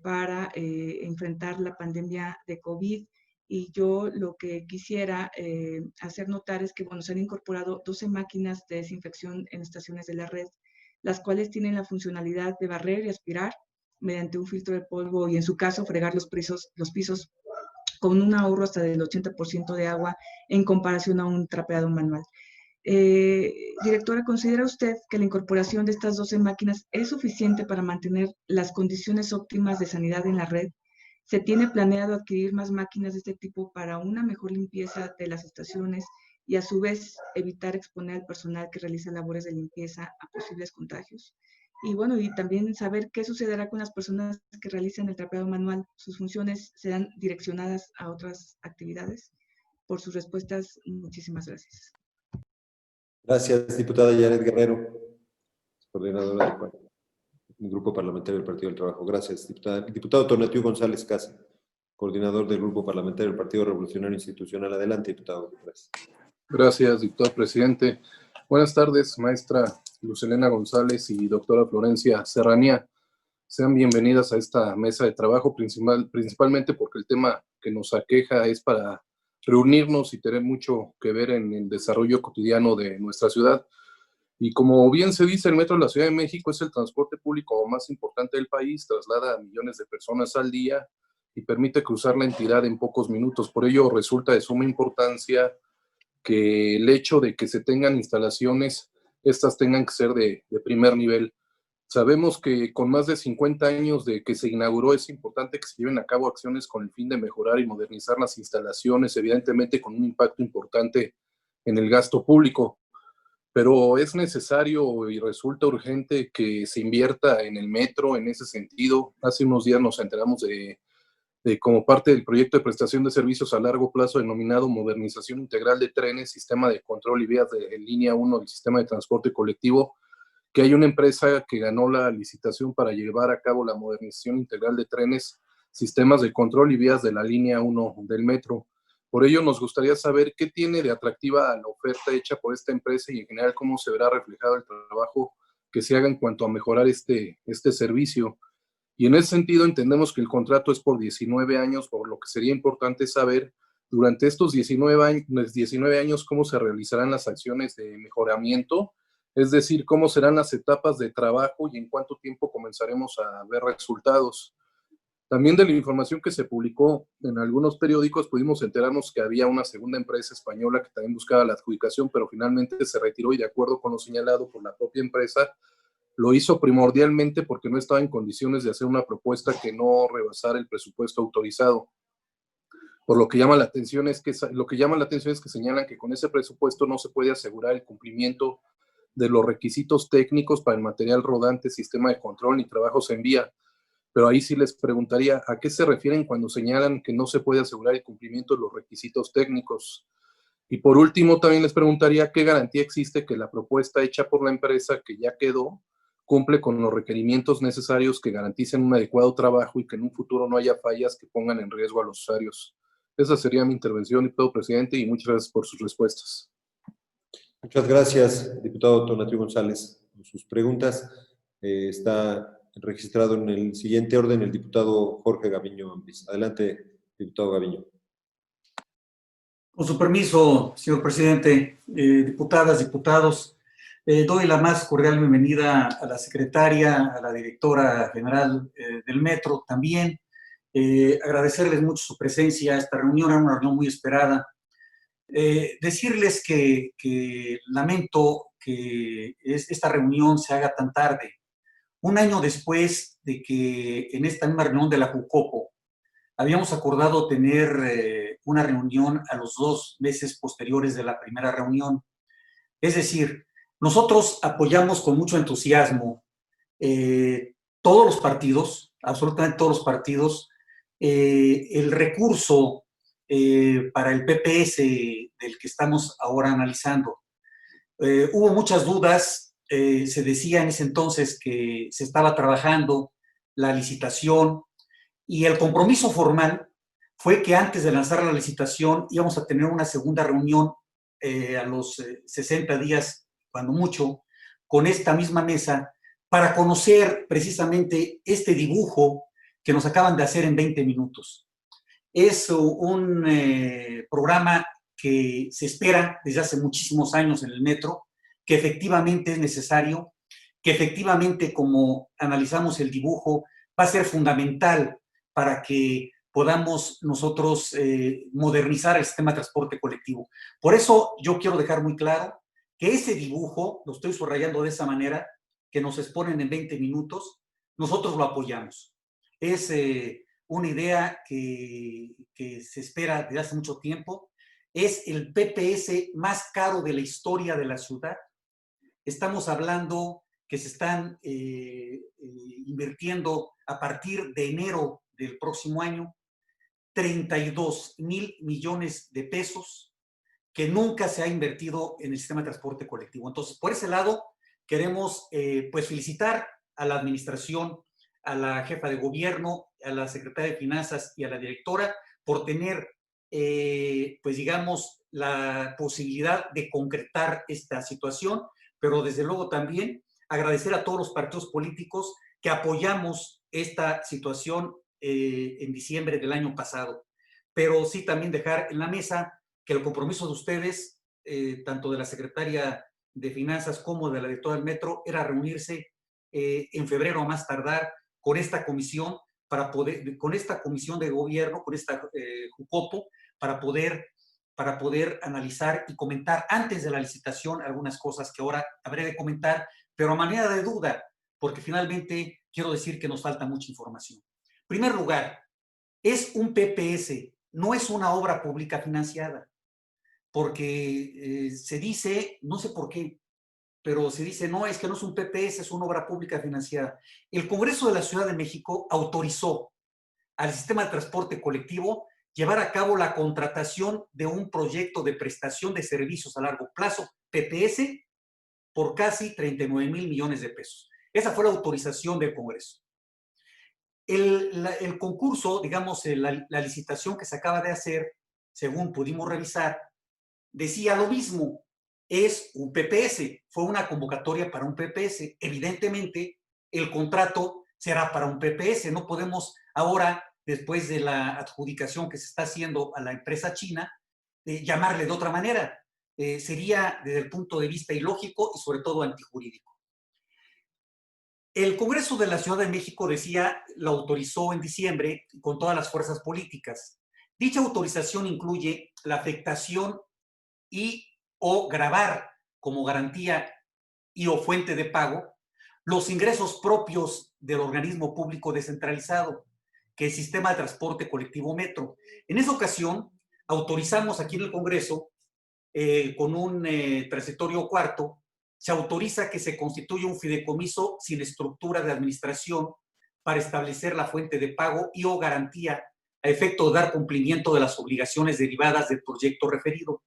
para enfrentar la pandemia de COVID. Y yo lo que quisiera hacer notar es que, bueno, se han incorporado 12 máquinas de desinfección en estaciones de la red, las cuales tienen la funcionalidad de barrer y aspirar mediante un filtro de polvo y, en su caso, fregar los pisos con un ahorro hasta del 80% de agua en comparación a un trapeado manual. Directora, ¿considera usted que la incorporación de estas 12 máquinas es suficiente para mantener las condiciones óptimas de sanidad en la red? ¿Se tiene planeado adquirir más máquinas de este tipo para una mejor limpieza de las estaciones y a su vez evitar exponer al personal que realiza labores de limpieza a posibles contagios? Y bueno, y también saber qué sucederá con las personas que realizan el trapeado manual. ¿Sus funciones serán direccionadas a otras actividades? Por sus respuestas, muchísimas gracias. Gracias, diputada Yaret Guerrero, coordinadora del Grupo Parlamentario del Partido del Trabajo. Gracias, diputada. Diputado Tonatiuh González Casa, coordinador del Grupo Parlamentario del Partido Revolucionario Institucional. Adelante, diputado. Gracias. Gracias, diputado presidente. Buenas tardes, maestra Luz Helena González y doctora Florencia Serranía. Sean bienvenidas a esta mesa de trabajo, principalmente porque el tema que nos aqueja es para reunirnos y tener mucho que ver en el desarrollo cotidiano de nuestra ciudad. Y como bien se dice, el metro de la Ciudad de México es el transporte público más importante del país, traslada a millones de personas al día y permite cruzar la entidad en pocos minutos. Por ello resulta de suma importancia que el hecho de que se tengan instalaciones, estas tengan que ser de primer nivel. Sabemos que con más de 50 años de que se inauguró es importante que se lleven a cabo acciones con el fin de mejorar y modernizar las instalaciones, evidentemente con un impacto importante en el gasto público. Pero es necesario y resulta urgente que se invierta en el metro en ese sentido. Hace unos días nos enteramos de como parte del proyecto de prestación de servicios a largo plazo denominado Modernización Integral de Trenes, Sistema de Control y Vías de Línea 1 del Sistema de Transporte Colectivo, que hay una empresa que ganó la licitación para llevar a cabo la modernización integral de trenes, sistemas de control y vías de la línea 1 del metro. Por ello, nos gustaría saber qué tiene de atractiva la oferta hecha por esta empresa y en general cómo se verá reflejado el trabajo que se haga en cuanto a mejorar este servicio. Y en ese sentido entendemos que el contrato es por 19 años, por lo que sería importante saber durante estos 19 años cómo se realizarán las acciones de mejoramiento, es decir, cómo serán las etapas de trabajo y en cuánto tiempo comenzaremos a ver resultados. También de la información que se publicó en algunos periódicos pudimos enterarnos que había una segunda empresa española que también buscaba la adjudicación, pero finalmente se retiró y de acuerdo con lo señalado por la propia empresa, lo hizo primordialmente porque no estaba en condiciones de hacer una propuesta que no rebasara el presupuesto autorizado. Por lo que llama la atención es que señalan que con ese presupuesto no se puede asegurar el cumplimiento de los requisitos técnicos para el material rodante, sistema de control ni trabajos en vía. Pero ahí sí les preguntaría, ¿a qué se refieren cuando señalan que no se puede asegurar el cumplimiento de los requisitos técnicos? Y por último, también les preguntaría qué garantía existe que la propuesta hecha por la empresa que ya quedó cumple con los requerimientos necesarios que garanticen un adecuado trabajo y que en un futuro no haya fallas que pongan en riesgo a los usuarios. Esa sería mi intervención, diputado presidente, y muchas gracias por sus respuestas. Muchas gracias, diputado Tonatiuh González, por sus preguntas. Está registrado en el siguiente orden el diputado Jorge Gaviño Ambris. Adelante, diputado Gaviño. Con su permiso, señor presidente, diputadas, diputados, doy la más cordial bienvenida a la secretaria, a la directora general del Metro también, Agradecerles mucho su presencia. Esta reunión era una reunión muy esperada. Decirles que lamento que esta reunión se haga tan tarde. Un año después de que en esta misma reunión de la Jucopo habíamos acordado tener una reunión a los 2 meses posteriores de la primera reunión. Es decir, nosotros apoyamos con mucho entusiasmo todos los partidos, absolutamente todos los partidos, el recurso para el PPS del que estamos ahora analizando. Hubo muchas dudas, se decía en ese entonces que se estaba trabajando la licitación y el compromiso formal fue que antes de lanzar la licitación íbamos a tener una segunda reunión a los 60 días, cuando mucho, con esta misma mesa para conocer precisamente este dibujo que nos acaban de hacer en 20 minutos. Es un programa que se espera desde hace muchísimos años en el metro, que efectivamente es necesario, que efectivamente, como analizamos el dibujo, va a ser fundamental para que podamos nosotros modernizar el sistema de transporte colectivo. Por eso yo quiero dejar muy claro que ese dibujo, lo estoy subrayando de esa manera, que nos exponen en 20 minutos, nosotros lo apoyamos. Es una idea que se espera desde hace mucho tiempo. Es el PPS más caro de la historia de la ciudad. Estamos hablando que se están invirtiendo a partir de enero del próximo año 32,000 millones de pesos que nunca se ha invertido en el sistema de transporte colectivo. Entonces, por ese lado, queremos pues felicitar a la administración, a la jefa de gobierno, a la secretaria de Finanzas y a la directora por tener, pues digamos, la posibilidad de concretar esta situación, pero desde luego también agradecer a todos los partidos políticos que apoyamos esta situación en diciembre del año pasado. Pero sí también dejar en la mesa que el compromiso de ustedes, tanto de la secretaria de Finanzas como de la directora del Metro, era reunirse en febrero a más tardar con esta comisión, con esta comisión de gobierno, con esta Jucopo, para poder analizar y comentar antes de la licitación algunas cosas que ahora habré de comentar, pero a manera de duda, porque finalmente quiero decir que nos falta mucha información. En primer lugar, es un PPS, no es una obra pública financiada, porque se dice, no sé por qué, pero se dice, no, es que no es un PPS, es una obra pública financiada. El Congreso de la Ciudad de México autorizó al sistema de transporte colectivo llevar a cabo la contratación de un proyecto de prestación de servicios a largo plazo, PPS, por casi 39,000 millones de pesos. Esa fue la autorización del Congreso. El concurso, digamos, la licitación que se acaba de hacer, según pudimos revisar, decía lo mismo, es un PPS, fue una convocatoria para un PPS. Evidentemente, el contrato será para un PPS. No podemos ahora, después de la adjudicación que se está haciendo a la empresa china, llamarle de otra manera. Sería, desde el punto de vista ilógico y sobre todo antijurídico. El Congreso de la Ciudad de México, decía, lo autorizó en diciembre con todas las fuerzas políticas. Dicha autorización incluye la afectación y o gravar como garantía y o fuente de pago los ingresos propios del organismo público descentralizado, que es el Sistema de Transporte Colectivo Metro. En esa ocasión, autorizamos aquí en el Congreso, con un transitorio cuarto, se autoriza que se constituya un fideicomiso sin estructura de administración para establecer la fuente de pago y o garantía a efecto de dar cumplimiento de las obligaciones derivadas del proyecto referido.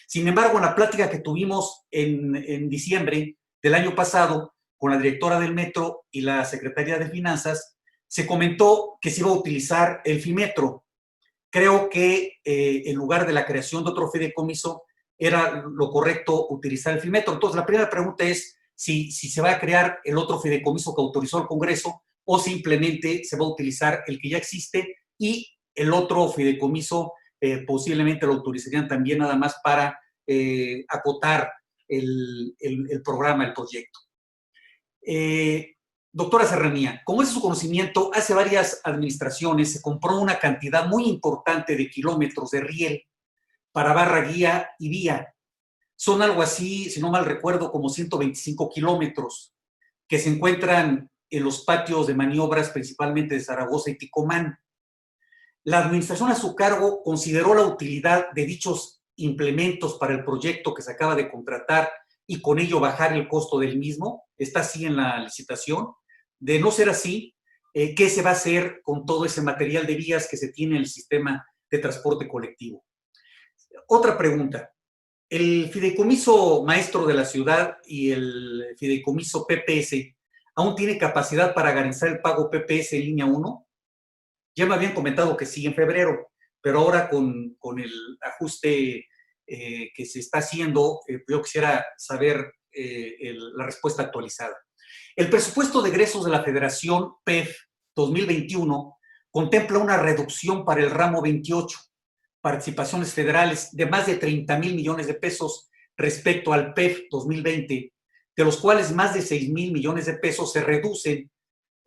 Sin embargo, en la plática que tuvimos en diciembre del año pasado con la directora del Metro y la secretaria de Finanzas, se comentó que se iba a utilizar el FIMetro. Creo que en lugar de la creación de otro fideicomiso, era lo correcto utilizar el FIMetro. Entonces, la primera pregunta es si se va a crear el otro fideicomiso que autorizó el Congreso o simplemente se va a utilizar el que ya existe y el otro fideicomiso posiblemente lo autorizarían también nada más para acotar el programa, el proyecto. Doctora Serranía, como es su conocimiento, hace varias administraciones se compró una cantidad muy importante de kilómetros de riel para barra guía y vía. Son algo así, si no mal recuerdo, como 125 kilómetros que se encuentran en los patios de maniobras principalmente de Zaragoza y Ticomán. La administración a su cargo consideró la utilidad de dichos implementos para el proyecto que se acaba de contratar y con ello bajar el costo del mismo. Está así en la licitación. De no ser así, ¿qué se va a hacer con todo ese material de vías que se tiene en el sistema de transporte colectivo? Otra pregunta. El fideicomiso maestro de la ciudad y el fideicomiso PPS aún tiene capacidad para garantizar el pago PPS en línea 1. Ya me habían comentado que sí en febrero, pero ahora con el ajuste que se está haciendo, yo quisiera saber la respuesta actualizada. El presupuesto de egresos de la Federación PEF 2021 contempla una reducción para el ramo 28, participaciones federales, de más de 30,000 millones de pesos respecto al PEF 2020, de los cuales más de 6,000 millones de pesos se reducen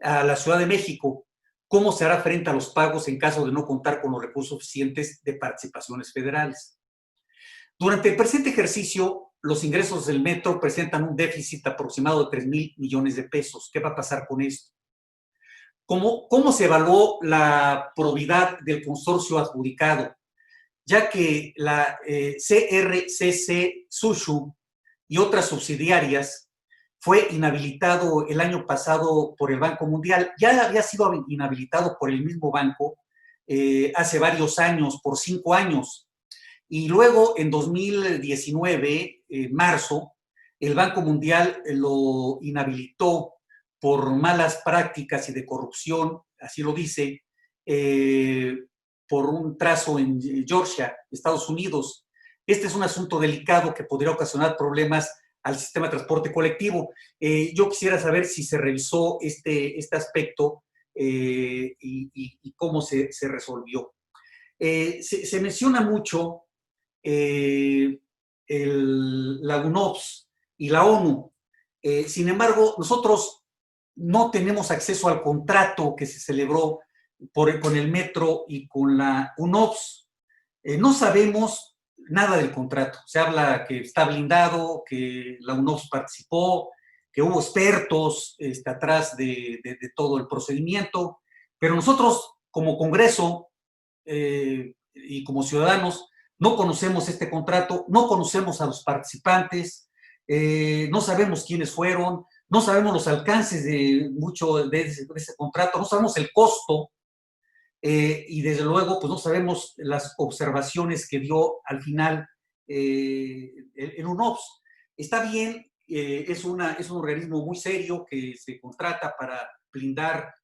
a la Ciudad de México. ¿Cómo se hará frente a los pagos en caso de no contar con los recursos suficientes de participaciones federales? Durante el presente ejercicio, los ingresos del metro presentan un déficit aproximado de 3,000 millones de pesos. ¿Qué va a pasar con esto? ¿Cómo se evaluó la probidad del consorcio adjudicado? Ya que la CRCC Sushu y otras subsidiarias fue inhabilitado el año pasado por el Banco Mundial. Ya había sido inhabilitado por el mismo banco hace varios años, por 5 años. Y luego, en 2019, marzo, el Banco Mundial lo inhabilitó por malas prácticas y de corrupción, así lo dice, por un trazo en Georgia, Estados Unidos. Este es un asunto delicado que podría ocasionar problemas al sistema de transporte colectivo. Yo quisiera saber si se revisó este aspecto y cómo se resolvió. Se menciona mucho la UNOPS y la ONU. Sin embargo, nosotros no tenemos acceso al contrato que se celebró con el metro y con la UNOPS. No sabemos nada del contrato. Se habla que está blindado, que la UNOPS participó, que hubo expertos atrás de todo el procedimiento, pero nosotros como Congreso y como ciudadanos no conocemos este contrato, no conocemos a los participantes, no sabemos quiénes fueron, no sabemos los alcances de mucho de ese contrato, no sabemos el costo. Y desde luego, pues no sabemos las observaciones que dio al final el UNOPS. Está bien, es un organismo muy serio que se contrata para blindar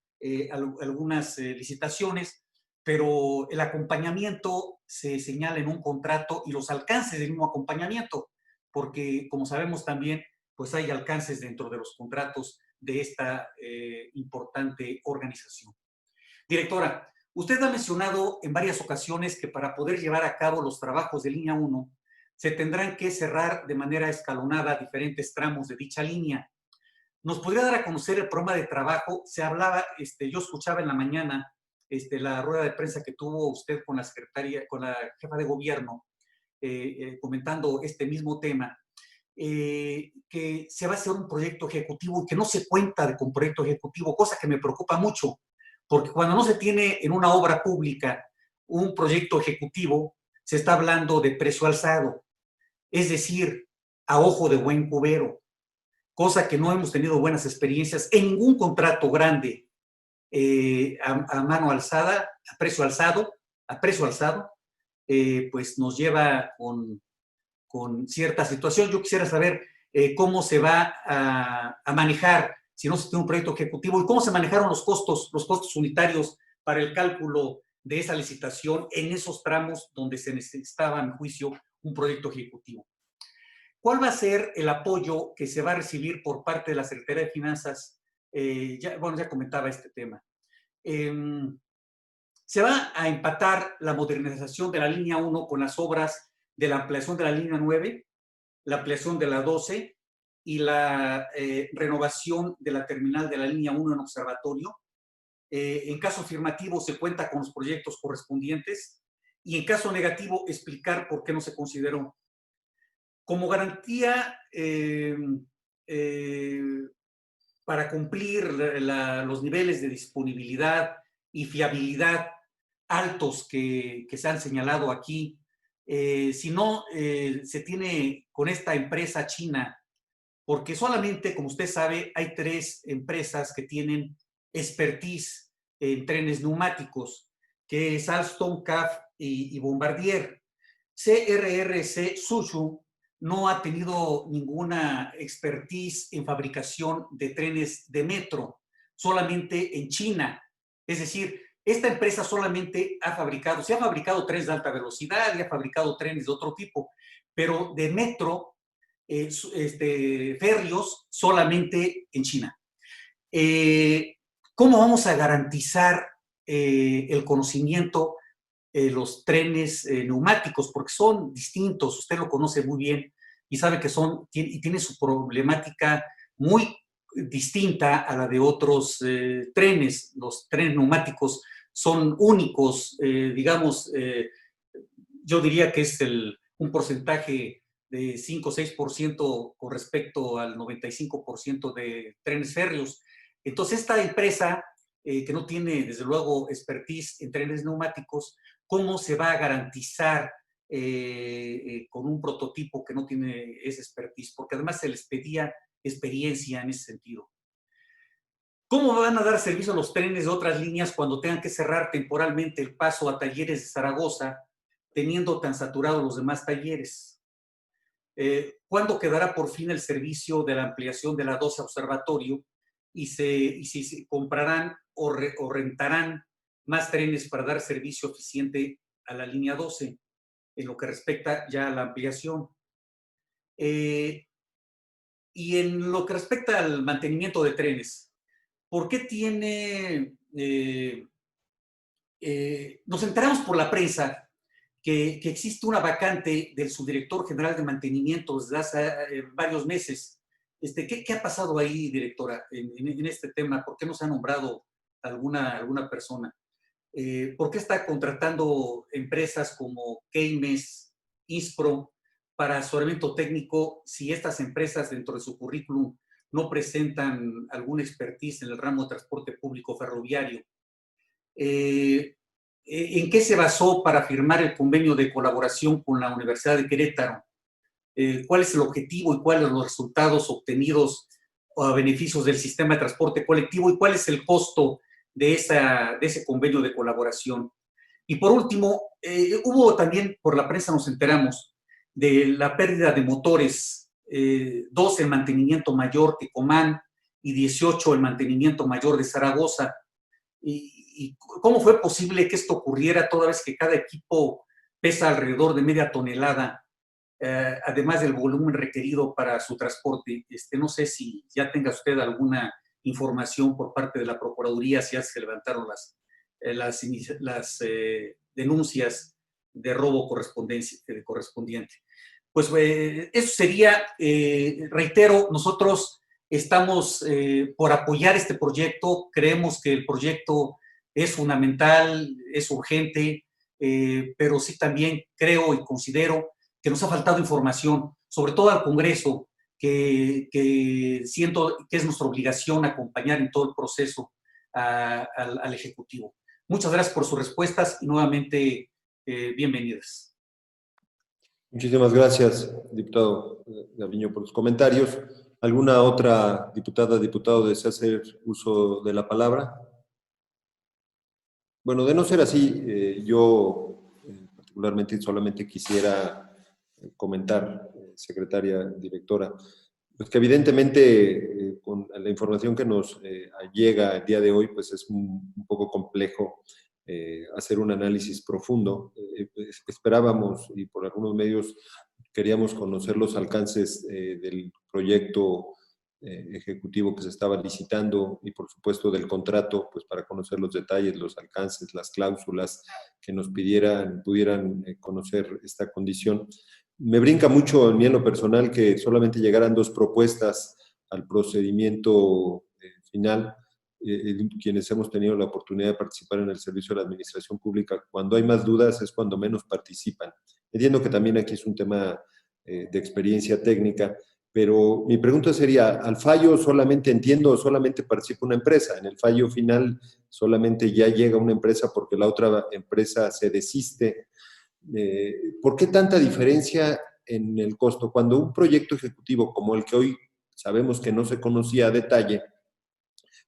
algunas licitaciones, pero el acompañamiento se señala en un contrato y los alcances del mismo acompañamiento, porque como sabemos también, pues hay alcances dentro de los contratos de esta importante organización. Directora, usted ha mencionado en varias ocasiones que para poder llevar a cabo los trabajos de línea 1 se tendrán que cerrar de manera escalonada diferentes tramos de dicha línea. ¿Nos podría dar a conocer el programa de trabajo? Se hablaba, yo escuchaba en la mañana la rueda de prensa que tuvo usted con la secretaria, con la jefa de gobierno, comentando este mismo tema, que se va a hacer un proyecto ejecutivo y que no se cuenta con proyecto ejecutivo, cosa que me preocupa mucho. Porque cuando no se tiene en una obra pública un proyecto ejecutivo, se está hablando de precio alzado, es decir, a ojo de buen cubero, cosa que no hemos tenido buenas experiencias en ningún contrato grande a mano alzada, a precio alzado, pues nos lleva con cierta situación. Yo quisiera saber cómo se va a manejar si no se tiene un proyecto ejecutivo, y cómo se manejaron los costos unitarios para el cálculo de esa licitación en esos tramos donde se necesitaba, a mi juicio, un proyecto ejecutivo. ¿Cuál va a ser el apoyo que se va a recibir por parte de la Secretaría de Finanzas? Ya comentaba este tema. Se va a empatar la modernización de la línea 1 con las obras de la ampliación de la línea 9, la ampliación de la 12 y la renovación de la terminal de la línea 1 en Observatorio. En caso afirmativo, se cuenta con los proyectos correspondientes, y en caso negativo, explicar por qué no se consideró. Como garantía para cumplir los niveles de disponibilidad y fiabilidad altos que se han señalado aquí, si no se tiene con esta empresa china, porque solamente, como usted sabe, hay 3 empresas que tienen expertise en trenes neumáticos, que es Alstom, CAF y Bombardier. CRRC Tsusho no ha tenido ninguna expertise en fabricación de trenes de metro, solamente en China. Es decir, esta empresa solamente ha fabricado, se ha fabricado trenes de alta velocidad y ha fabricado trenes de otro tipo, pero de metro, férreos, solamente en China. ¿Cómo vamos a garantizar el conocimiento de los trenes neumáticos? Porque son distintos, usted lo conoce muy bien y sabe que tiene su problemática muy distinta a la de otros trenes. Los trenes neumáticos son únicos, digamos, yo diría que es un porcentaje de 5 o 6% con respecto al 95% de trenes férreos. Entonces, esta empresa, que no tiene, desde luego, expertise en trenes neumáticos, ¿cómo se va a garantizar con un prototipo que no tiene esa expertise? Porque además se les pedía experiencia en ese sentido. ¿Cómo van a dar servicio a los trenes de otras líneas cuando tengan que cerrar temporalmente el paso a Talleres de Zaragoza, teniendo tan saturados los demás talleres? ¿Cuándo quedará por fin el servicio de la ampliación de la 12 Observatorio y si se comprarán o rentarán más trenes para dar servicio eficiente a la línea 12 en lo que respecta ya a la ampliación? Y en lo que respecta al mantenimiento de trenes, ¿por qué nos enteramos por la prensa que existe una vacante del subdirector general de mantenimiento desde hace varios meses? ¿Qué ha pasado ahí, directora, en este tema? ¿Por qué no se ha nombrado alguna persona? ¿Por qué está contratando empresas como Keymes, Inspro para asesoramiento técnico si estas empresas dentro de su currículum no presentan alguna expertise en el ramo de transporte público ferroviario? ¿En qué se basó para firmar el convenio de colaboración con la Universidad de Querétaro? ¿Cuál es el objetivo y cuáles son los resultados obtenidos a beneficios del sistema de transporte colectivo y cuál es el costo de ese convenio de colaboración? Y por último, hubo también, por la prensa nos enteramos, de la pérdida de motores, 12 en mantenimiento mayor que Comán y 18 en mantenimiento mayor de Zaragoza. ¿Y cómo fue posible que esto ocurriera toda vez que cada equipo pesa alrededor de media tonelada, además del volumen requerido para su transporte? No sé si ya tenga usted alguna información por parte de la Procuraduría, si ya se levantaron las denuncias de robo correspondiente. Pues eso sería, reitero, nosotros estamos por apoyar este proyecto, creemos que el proyecto es fundamental, es urgente, pero sí también creo y considero que nos ha faltado información, sobre todo al Congreso, que siento que es nuestra obligación acompañar en todo el proceso al Ejecutivo. Muchas gracias por sus respuestas y nuevamente bienvenidas. Muchísimas gracias, diputado Gaviño, por los comentarios. ¿Alguna otra diputada, diputado desea hacer uso de la palabra? Bueno, de no ser así, yo particularmente solamente quisiera comentar, secretaria, directora, pues que evidentemente con la información que nos llega el día de hoy, pues es un poco complejo hacer un análisis profundo. Esperábamos, y por algunos medios queríamos conocer los alcances del proyecto ejecutivo que se estaba licitando y por supuesto del contrato, pues para conocer los detalles, los alcances, las cláusulas que nos pudieran conocer esta condición. Me brinca mucho a mí en lo personal que solamente llegaran 2 propuestas al procedimiento final. Quienes hemos tenido la oportunidad de participar en el servicio de la administración pública, cuando hay más dudas es cuando menos participan. Entiendo que también aquí es un tema de experiencia técnica, pero mi pregunta sería, al fallo solamente participa una empresa, en el fallo final solamente ya llega una empresa porque la otra empresa se desiste. ¿Por qué tanta diferencia en el costo? Cuando un proyecto ejecutivo como el que hoy sabemos que no se conocía a detalle,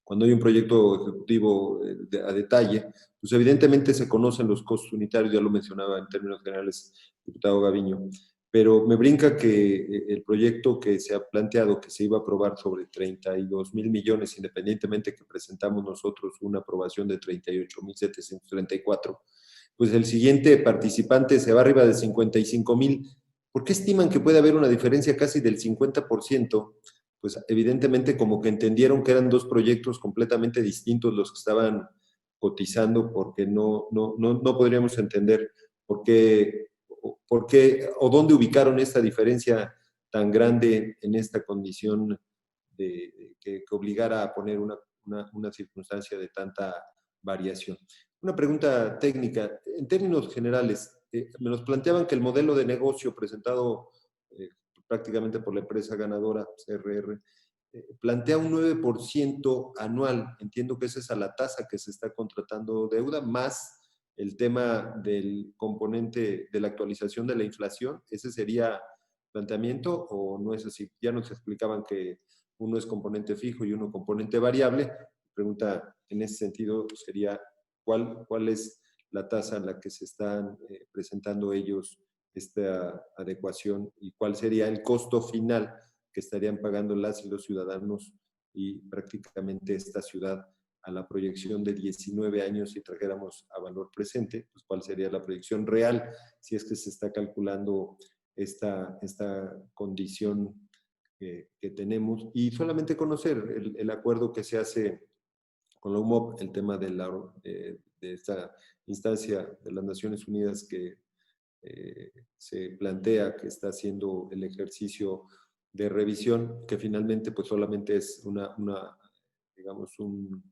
cuando hay un proyecto ejecutivo a detalle, pues evidentemente se conocen los costos unitarios, ya lo mencionaba en términos generales el diputado Gaviño, pero me brinca que el proyecto que se ha planteado, que se iba a aprobar sobre 32,000 millones, independientemente que presentamos nosotros una aprobación de 38,734, pues el siguiente participante se va arriba de 55,000. ¿Por qué estiman que puede haber una diferencia casi del 50%? Pues evidentemente como que entendieron que eran 2 proyectos completamente distintos los que estaban cotizando, porque no podríamos entender por qué o dónde ubicaron esta diferencia tan grande en esta condición que obligara a poner una circunstancia de tanta variación. Una pregunta técnica. En términos generales, me nos planteaban que el modelo de negocio presentado prácticamente por la empresa ganadora, CRR, plantea un 9% anual. Entiendo que esa es a la tasa que se está contratando deuda, más el tema del componente de la actualización de la inflación. ¿Ese sería planteamiento o no es así? Ya nos explicaban que uno es componente fijo y uno componente variable. Pregunta en ese sentido sería, ¿cuál es la tasa en la que se están presentando ellos esta adecuación y cuál sería el costo final que estarían pagando las y los ciudadanos y prácticamente esta ciudad a la proyección de 19 años si trajéramos a valor presente, pues cuál sería la proyección real si es que se está calculando esta condición que tenemos, y solamente conocer el acuerdo que se hace con la UMOP, el tema de esta instancia de las Naciones Unidas que se plantea que está haciendo el ejercicio de revisión, que finalmente pues solamente es digamos, un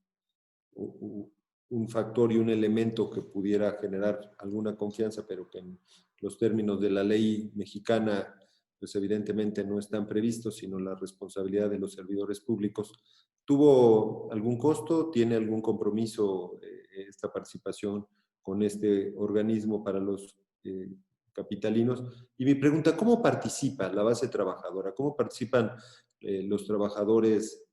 factor y un elemento que pudiera generar alguna confianza, pero que en los términos de la ley mexicana pues evidentemente no están previstos, sino la responsabilidad de los servidores públicos. ¿Tuvo algún costo? ¿Tiene algún compromiso esta participación con este organismo para los capitalinos? Y mi pregunta, ¿cómo participa la base trabajadora? ¿Cómo participan los trabajadores,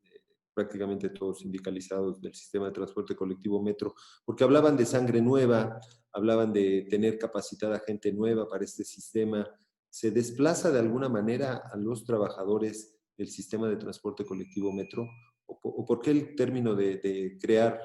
prácticamente todos sindicalizados del sistema de transporte colectivo Metro? Porque hablaban de sangre nueva, hablaban de tener capacitada gente nueva para este sistema. ¿Se desplaza de alguna manera a los trabajadores del sistema de transporte colectivo Metro? ¿O por qué el término de crear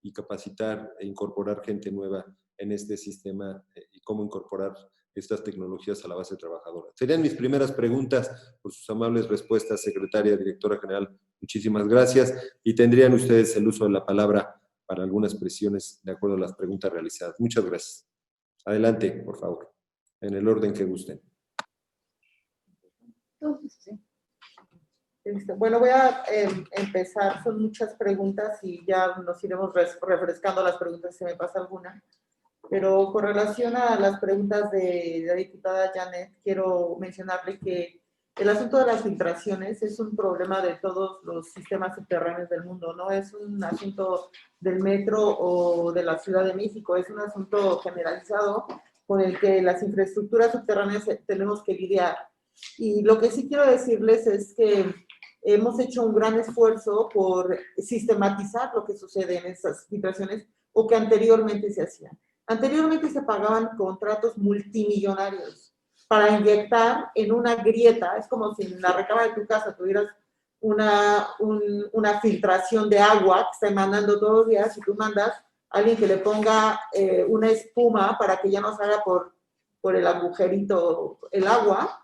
y capacitar e incorporar gente nueva en este sistema y cómo incorporar estas tecnologías a la base trabajadora? Serían mis primeras preguntas. Por sus amables respuestas, secretaria, directora general, muchísimas gracias. Y tendrían ustedes el uso de la palabra para algunas presiones de acuerdo a las preguntas realizadas. Muchas gracias. Adelante, por favor, en el orden que gusten. Bueno, voy a empezar. Son muchas preguntas y ya nos iremos refrescando las preguntas si me pasa alguna. Pero con relación a las preguntas de la diputada Janet, quiero mencionarle que el asunto de las filtraciones es un problema de todos los sistemas subterráneos del mundo, no es un asunto del metro o de la Ciudad de México, es un asunto generalizado con el que las infraestructuras subterráneas tenemos que lidiar. Y lo que sí quiero decirles es que hemos hecho un gran esfuerzo por sistematizar lo que sucede en esas filtraciones o que anteriormente se hacían. Anteriormente se pagaban contratos multimillonarios para inyectar en una grieta, es como si en la recámara de tu casa tuvieras una filtración de agua que está emanando todos los días y tú mandas a alguien que le ponga una espuma para que ya no salga por el agujerito el agua,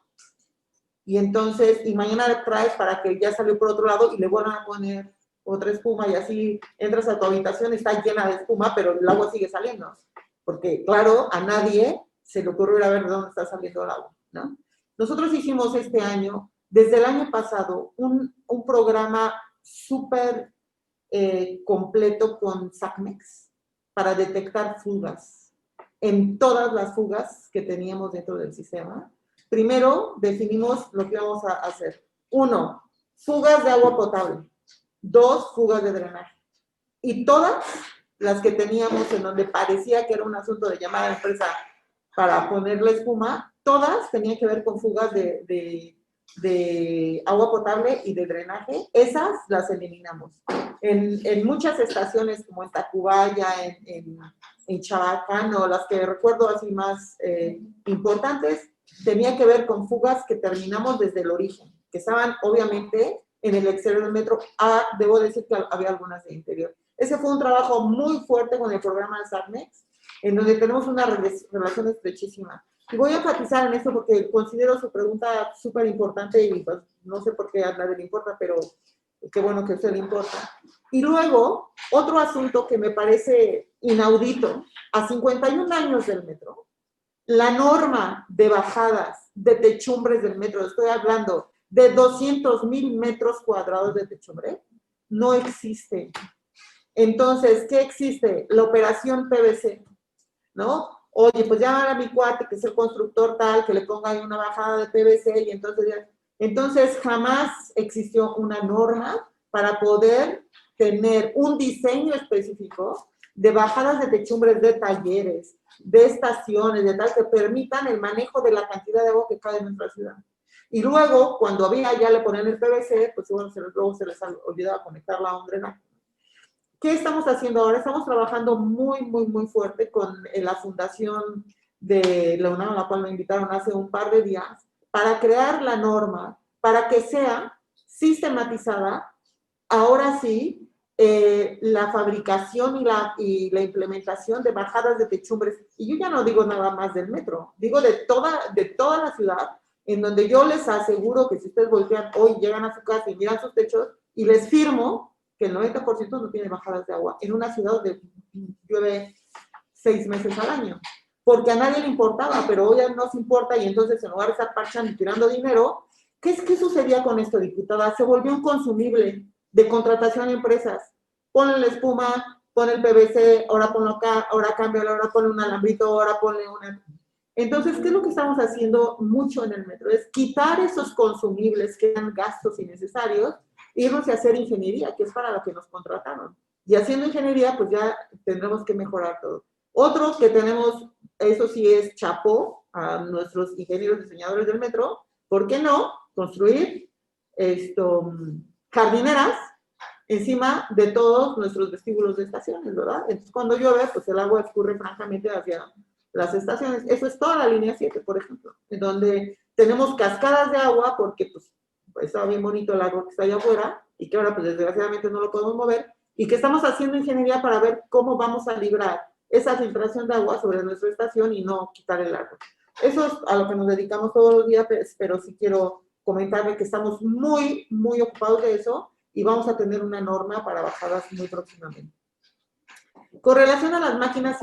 y entonces, y mañana traes para que ya salió por otro lado y le vuelvan a poner otra espuma y así entras a tu habitación, está llena de espuma, pero el agua sigue saliendo. Porque, claro, a nadie se le ocurre ir a ver de dónde está saliendo el agua, ¿no? Nosotros hicimos este año, desde el año pasado, un programa súper completo con SACMEX para detectar fugas en todas las fugas que teníamos dentro del sistema. Primero, definimos lo que íbamos a hacer. 1, fugas de agua potable. 2, fugas de drenaje. Y todas las que teníamos en donde parecía que era un asunto de llamar a la empresa para ponerle espuma, todas tenían que ver con fugas de agua potable y de drenaje. Esas las eliminamos. En muchas estaciones, como en Tacubaya, en Chabacán, o las que recuerdo así más importantes, tenía que ver con fugas que terminamos desde el origen, que estaban obviamente en el exterior del metro. Debo decir que había algunas de interior. Ese fue un trabajo muy fuerte con el programa de SACMEX, en donde tenemos una relación estrechísima. Y voy a enfatizar en esto porque considero su pregunta súper importante y pues no sé por qué a nadie le importa, pero qué bueno que a usted le importa. Y luego, otro asunto que me parece inaudito, a 51 años del metro, la norma de bajadas de techumbres del metro, estoy hablando de 200,000 metros cuadrados de techumbre, no existe. Entonces, ¿qué existe? La operación PVC, ¿no? Oye, pues llámale a mi cuate, que es el constructor tal, que le ponga ahí una bajada de PVC, y entonces jamás existió una norma para poder tener un diseño específico de bajadas de techumbres de talleres, de estaciones, de tal, que permitan el manejo de la cantidad de agua que cae en nuestra ciudad. Y luego, cuando había, ya le ponían el PVC, pues bueno, luego se les olvidaba conectarla a un drenaje. ¿Qué estamos haciendo ahora? Estamos trabajando muy, muy, muy fuerte con la fundación de la UNAM, a la cual me invitaron hace un par de días, para crear la norma, para que sea sistematizada, ahora sí, la fabricación y la implementación de bajadas de techumbres. Y yo ya no digo nada más del metro, digo de toda la ciudad, en donde yo les aseguro que si ustedes voltean hoy, llegan a su casa y miran sus techos, y les firmo que el 90% no tiene bajadas de agua, en una ciudad donde llueve 6 meses al año. Porque a nadie le importaba, pero hoy ya nos importa, y entonces en lugar de estar parchando y tirando dinero, ¿qué sucedía con esto, diputada? Se volvió un consumible de contratación de empresas. Ponle la espuma, pon el PVC, ahora ponlo acá, ahora cámbialo, ahora ponle un alambrito, ahora ponle una... Entonces, ¿qué es lo que estamos haciendo mucho en el metro? Es quitar esos consumibles que eran gastos innecesarios, irnos a hacer ingeniería, que es para lo que nos contrataron. Y haciendo ingeniería, pues ya tendremos que mejorar todo. Otro que tenemos, eso sí es chapó a nuestros ingenieros diseñadores del metro, ¿por qué no construir jardineras encima de todos nuestros vestíbulos de estaciones, ¿verdad? Entonces, cuando llueve, pues el agua escurre francamente hacia las estaciones. Eso es toda la línea 7, por ejemplo, en donde tenemos cascadas de agua porque, pues, estaba bien bonito el agua que está allá afuera, y que ahora, pues, desgraciadamente no lo podemos mover, y que estamos haciendo ingeniería para ver cómo vamos a librar esa filtración de agua sobre nuestra estación y no quitar el agua. Eso es a lo que nos dedicamos todos los días, pero sí quiero comentarle que estamos muy, muy ocupados de eso, y vamos a tener una norma para bajadas muy próximamente. Con relación a las máquinas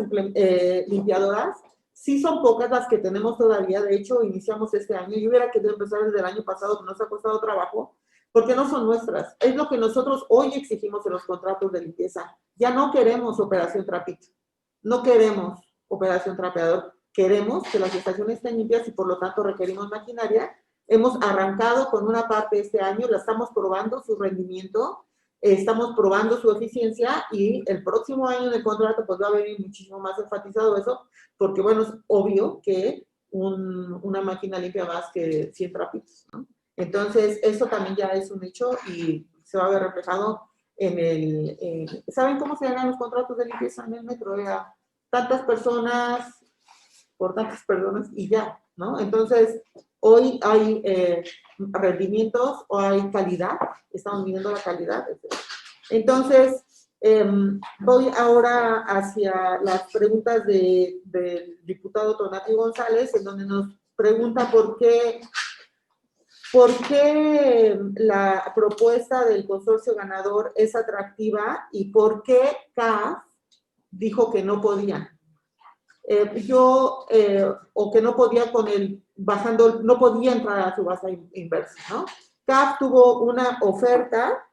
limpiadoras, sí son pocas las que tenemos todavía. De hecho, iniciamos este año. Yo hubiera querido empezar desde el año pasado, pero nos ha costado trabajo, porque no son nuestras. Es lo que nosotros hoy exigimos en los contratos de limpieza. Ya no queremos operación trapito. No queremos operación trapeador. Queremos que las estaciones estén limpias y por lo tanto requerimos maquinaria. Hemos arrancado con una parte este año, la estamos probando su rendimiento, estamos probando su eficiencia, y el próximo año en el contrato pues va a venir muchísimo más enfatizado eso, porque bueno, es obvio que una máquina limpia más que 100 trapitos, ¿no? Entonces, eso también ya es un hecho y se va a ver reflejado en el... ¿Saben cómo se ganan los contratos de limpieza en el metro? Tantas personas por tantas personas y ya, ¿no? Entonces, hoy hay rendimientos o hay calidad, estamos midiendo la calidad. Entonces, voy ahora hacia las preguntas del diputado Tonati González, en donde nos pregunta por qué la propuesta del consorcio ganador es atractiva y por qué CAF dijo que no podía. O que no podía con el bajando, no podía entrar a subasta inversa, ¿no? CAF tuvo una oferta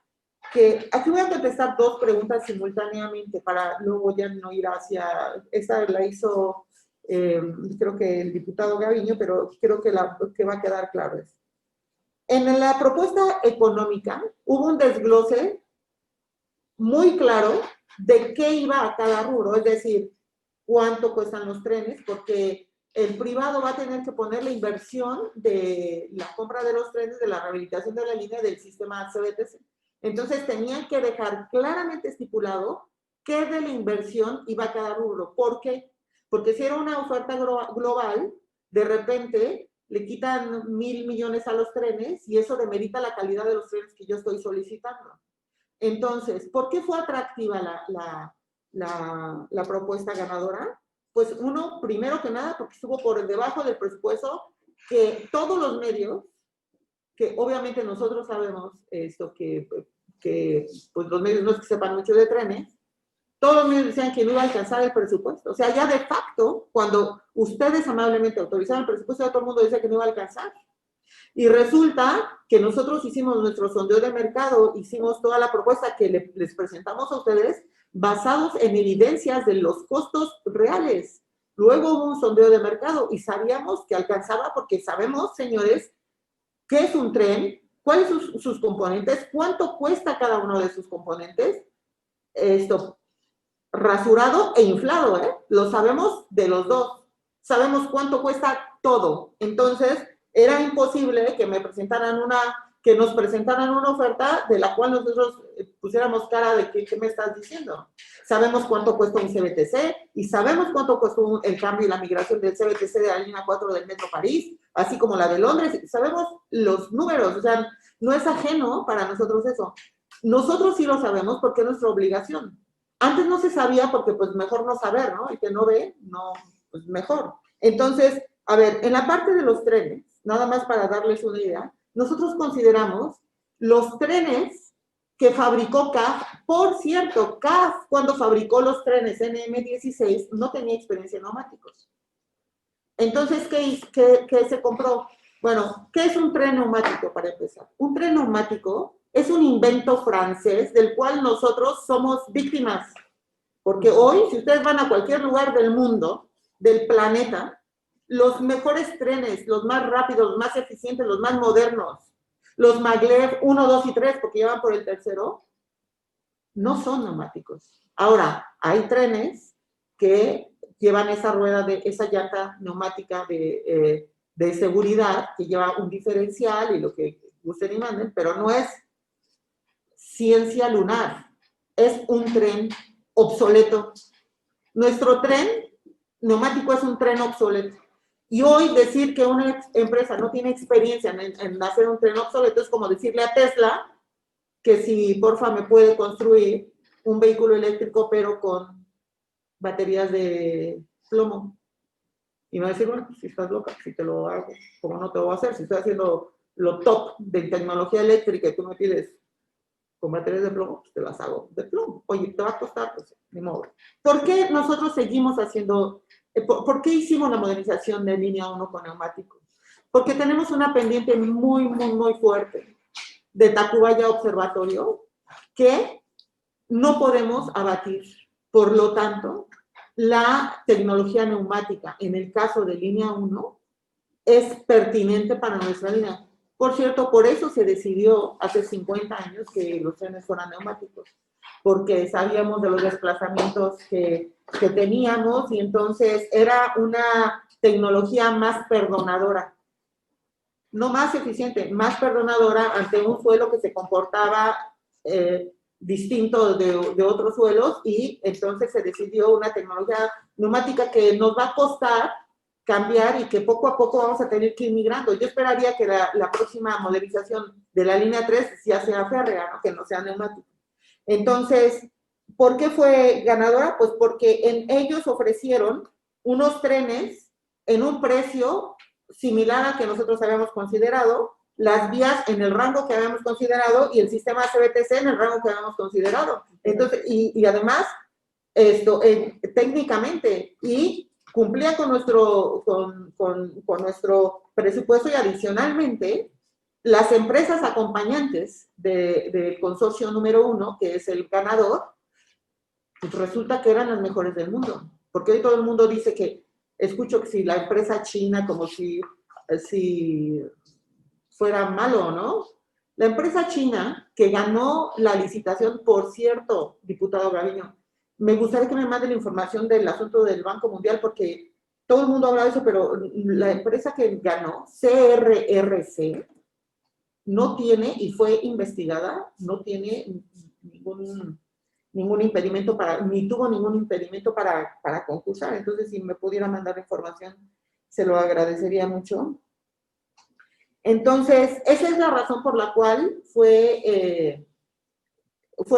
que, aquí voy a contestar dos preguntas simultáneamente para luego ya no ir hacia, esta la hizo creo que el diputado Gaviño, pero creo que va a quedar claro eso. En la propuesta económica hubo un desglose muy claro de qué iba a cada rubro, es decir, cuánto cuestan los trenes, porque el privado va a tener que poner la inversión de la compra de los trenes, de la rehabilitación de la línea del sistema CBTC. Entonces tenían que dejar claramente estipulado qué de la inversión iba a cada rubro. ¿Por qué? Porque si era una oferta global, de repente le quitan 1,000 millones a los trenes y eso demerita la calidad de los trenes que yo estoy solicitando. Entonces, ¿por qué fue atractiva la propuesta ganadora? Pues uno, primero que nada, porque estuvo por debajo del presupuesto que todos los medios, que obviamente nosotros sabemos esto, que pues los medios no es que sepan mucho de trenes, todos los medios decían que no iba a alcanzar el presupuesto. O sea, ya de facto, cuando ustedes amablemente autorizaron el presupuesto, todo el mundo decía que no iba a alcanzar. Y resulta que nosotros hicimos nuestro sondeo de mercado, hicimos toda la propuesta que les presentamos a ustedes, basados en evidencias de los costos reales. Luego hubo un sondeo de mercado y sabíamos que alcanzaba, porque sabemos, señores, qué es un tren, cuáles son sus componentes, cuánto cuesta cada uno de sus componentes, esto, rasurado e inflado, ¿eh? Lo sabemos de los dos. Sabemos cuánto cuesta todo. Entonces, era imposible que que nos presentaran una oferta de la cual nosotros pusiéramos cara de ¿qué me estás diciendo? Sabemos cuánto cuesta un CBTC y sabemos cuánto costó el cambio y la migración del CBTC de la línea 4 del Metro París, así como la de Londres. Sabemos los números, o sea, no es ajeno para nosotros eso. Nosotros sí lo sabemos porque es nuestra obligación. Antes no se sabía porque pues mejor no saber, ¿no? El que no ve, no, pues mejor. Entonces, a ver, en la parte de los trenes, nada más para darles una idea, nosotros consideramos los trenes que fabricó CAF. Por cierto, CAF, cuando fabricó los trenes NM16, no tenía experiencia en neumáticos. Entonces, ¿qué se compró? Bueno, ¿qué es un tren neumático para empezar? Un tren neumático es un invento francés del cual nosotros somos víctimas. Porque hoy, si ustedes van a cualquier lugar del mundo, del planeta, los mejores trenes, los más rápidos, los más eficientes, los más modernos, los Maglev 1, 2 y 3, porque ya van por el tercero, no son neumáticos. Ahora, hay trenes que llevan esa rueda, esa llanta neumática de seguridad, que lleva un diferencial y lo que gusten y manden, pero no es ciencia lunar, es un tren obsoleto. Nuestro tren neumático es un tren obsoleto. Y hoy decir que una empresa no tiene experiencia en hacer un tren obsoleto es como decirle a Tesla que si porfa me puede construir un vehículo eléctrico pero con baterías de plomo. Y me va a decir, bueno, pues si estás loca, si te lo hago, ¿cómo no te lo voy a hacer? Si estoy haciendo lo top de tecnología eléctrica y tú me pides con baterías de plomo, pues te las hago de plomo. Oye, ¿te va a costar? Pues ni modo. ¿Por qué nosotros seguimos haciendo... ¿Por qué hicimos la modernización de línea 1 con neumáticos? Porque tenemos una pendiente muy, muy, muy fuerte de Tacubaya Observatorio que no podemos abatir. Por lo tanto, la tecnología neumática, en el caso de línea 1, es pertinente para nuestra línea. Por cierto, por eso se decidió hace 50 años que los trenes fueran neumáticos, porque sabíamos de los desplazamientos que teníamos y entonces era una tecnología más perdonadora. No más eficiente, más perdonadora ante un suelo que se comportaba distinto de otros suelos y entonces se decidió una tecnología neumática que nos va a costar cambiar y que poco a poco vamos a tener que ir migrando. Yo esperaría que la próxima modernización de la línea 3 ya sea férrea, ¿no? Que no sea neumática. Entonces, ¿por qué fue ganadora? Pues porque ellos ofrecieron unos trenes en un precio similar al que nosotros habíamos considerado, las vías en el rango que habíamos considerado y el sistema CBTC en el rango que habíamos considerado. Entonces, y además, técnicamente, y cumplía con nuestro presupuesto y adicionalmente las empresas acompañantes del consorcio número 1, que es el ganador, pues resulta que eran las mejores del mundo. Porque hoy todo el mundo dice que, escucho que si la empresa china, como si fuera malo, ¿no? La empresa china que ganó la licitación, por cierto, diputado Gaviño, me gustaría que me mande la información del asunto del Banco Mundial, porque todo el mundo habla de eso, pero la empresa que ganó, CRRC, no tiene, y fue investigada, no tiene ningún impedimento ni tuvo ningún impedimento para concursar. Entonces, si me pudiera mandar la información, se lo agradecería mucho. Entonces, esa es la razón por la cual fue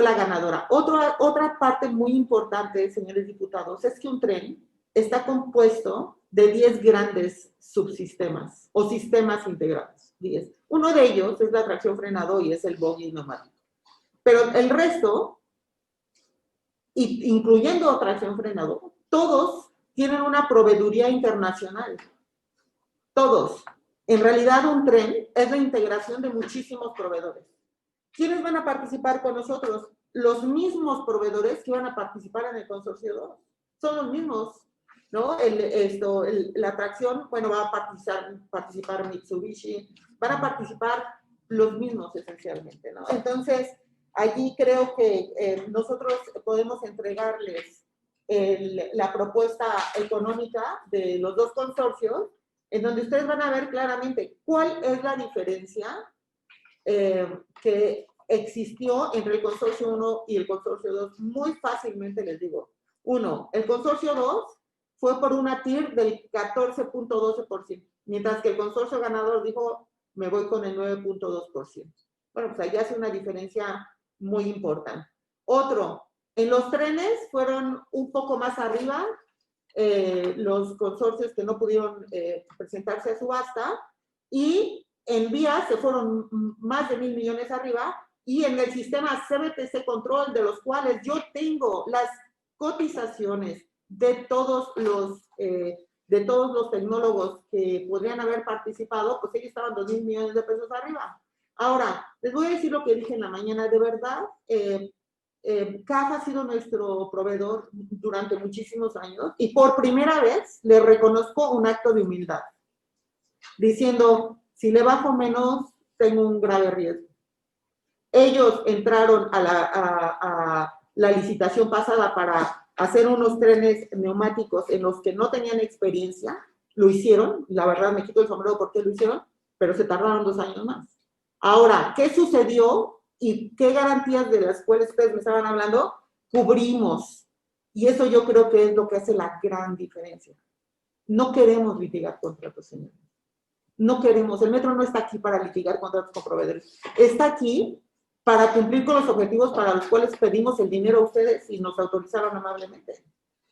la ganadora. Otra parte muy importante, señores diputados, es que un tren está compuesto de 10 grandes subsistemas o sistemas integrados. 10. Uno de ellos es la tracción frenado y es el bogie neumático. Pero el resto, incluyendo tracción frenado, todos tienen una proveeduría internacional. Todos. En realidad, un tren es la integración de muchísimos proveedores. ¿Quiénes van a participar con nosotros? Los mismos proveedores que van a participar en el consorcio 2. Son los mismos, ¿no? La tracción, bueno, va a participar Mitsubishi, van a participar los mismos esencialmente, ¿no? Entonces, allí creo que nosotros podemos entregarles la propuesta económica de los dos consorcios, en donde ustedes van a ver claramente cuál es la diferencia que existió entre el consorcio 1 y el consorcio 2. Muy fácilmente les digo. 1, el consorcio 2 fue por una TIR del 14.12%, mientras que el consorcio ganador dijo, me voy con el 9.2%. Bueno, pues allá hace una diferencia muy importante. Otro, en los trenes fueron un poco más arriba los consorcios que no pudieron presentarse a subasta, y en vías se fueron más de 1,000 millones arriba, y en el sistema CBTC Control, de los cuales yo tengo las cotizaciones de todos los tecnólogos que podrían haber participado, pues ellos estaban 2,000 millones de pesos arriba. Ahora, les voy a decir lo que dije en la mañana, de verdad, CAF ha sido nuestro proveedor durante muchísimos años, y por primera vez le reconozco un acto de humildad, diciendo, si le bajo menos, tengo un grave riesgo. Ellos entraron a la licitación pasada para hacer unos trenes neumáticos en los que no tenían experiencia, lo hicieron, la verdad me quito el sombrero porque lo hicieron, pero se tardaron 2 años más. Ahora, ¿qué sucedió y qué garantías de las cuales ustedes me estaban hablando? Cubrimos. Y eso yo creo que es lo que hace la gran diferencia. No queremos litigar contratos, señores. No queremos. El metro no está aquí para litigar contratos con proveedores. Está aquí para cumplir con los objetivos para los cuales pedimos el dinero a ustedes y nos autorizaron amablemente.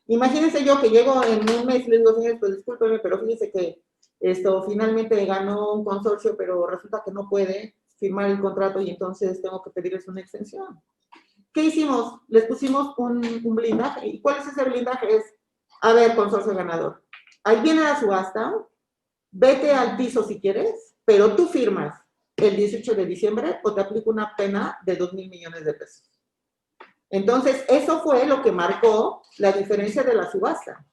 Imagínense yo que llego en un mes y les digo, señores, pues discúlpenme, pero fíjense que finalmente ganó un consorcio, pero resulta que no puede firmar el contrato y entonces tengo que pedirles una extensión. ¿Qué hicimos? Les pusimos un blindaje. ¿Y cuál es ese blindaje? Es, a ver, consorcio ganador, ahí viene la subasta, vete al piso si quieres, pero tú firmas el 18 de diciembre o te aplico una pena de 2,000 millones de pesos. Entonces, eso fue lo que marcó la diferencia de la subasta.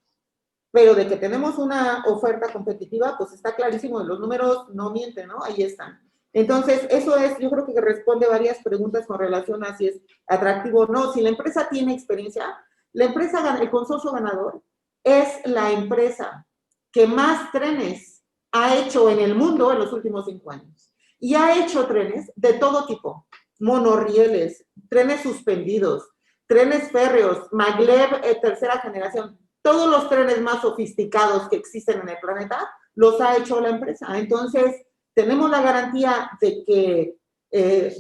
Pero de que tenemos una oferta competitiva, pues está clarísimo, los números no mienten, ¿no? Ahí están. Entonces, eso es, yo creo que responde varias preguntas con relación a si es atractivo o no. Si la empresa tiene experiencia, el consorcio ganador es la empresa que más trenes ha hecho en el mundo en los últimos 5 años. Y ha hecho trenes de todo tipo, monorrieles, trenes suspendidos, trenes férreos, maglev tercera generación, todos los trenes más sofisticados que existen en el planeta, los ha hecho la empresa. Entonces, tenemos la garantía de que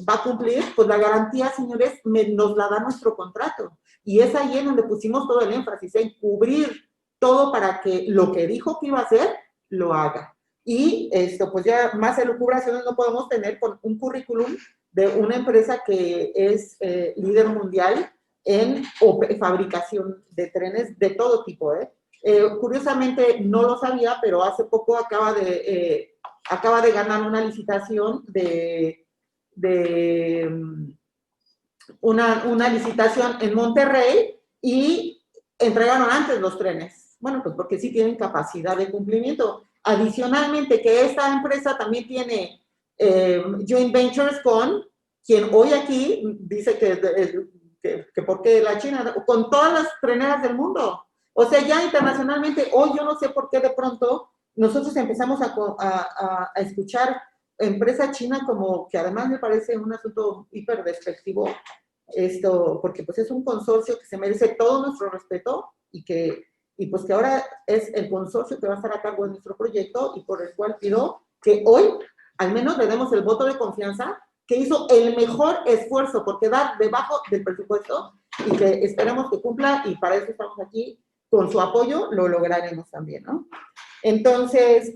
va a cumplir, pues la garantía, señores, nos la da nuestro contrato. Y es ahí en donde pusimos todo el énfasis, en cubrir todo para que lo que dijo que iba a hacer, lo haga. Y pues ya más elucubraciones no podemos tener con un currículum de una empresa que es líder mundial en fabricación de trenes de todo tipo, Curiosamente, no lo sabía, pero hace poco acaba de ganar una licitación una licitación en Monterrey y entregaron antes los trenes. Bueno, pues porque sí tienen capacidad de cumplimiento. Adicionalmente, que esta empresa también tiene joint ventures con quien hoy aquí dice que por qué la China, con todas las treneras del mundo. O sea, ya internacionalmente, hoy yo no sé por qué de pronto nosotros empezamos a escuchar empresa china como que además me parece un asunto hiper despectivo, porque pues es un consorcio que se merece todo nuestro respeto y pues que ahora es el consorcio que va a estar a cargo de nuestro proyecto y por el cual pido que hoy al menos le demos el voto de confianza, que hizo el mejor esfuerzo por quedar debajo del presupuesto y que esperemos que cumpla y para eso estamos aquí, con su apoyo lo lograremos también, ¿no? Entonces,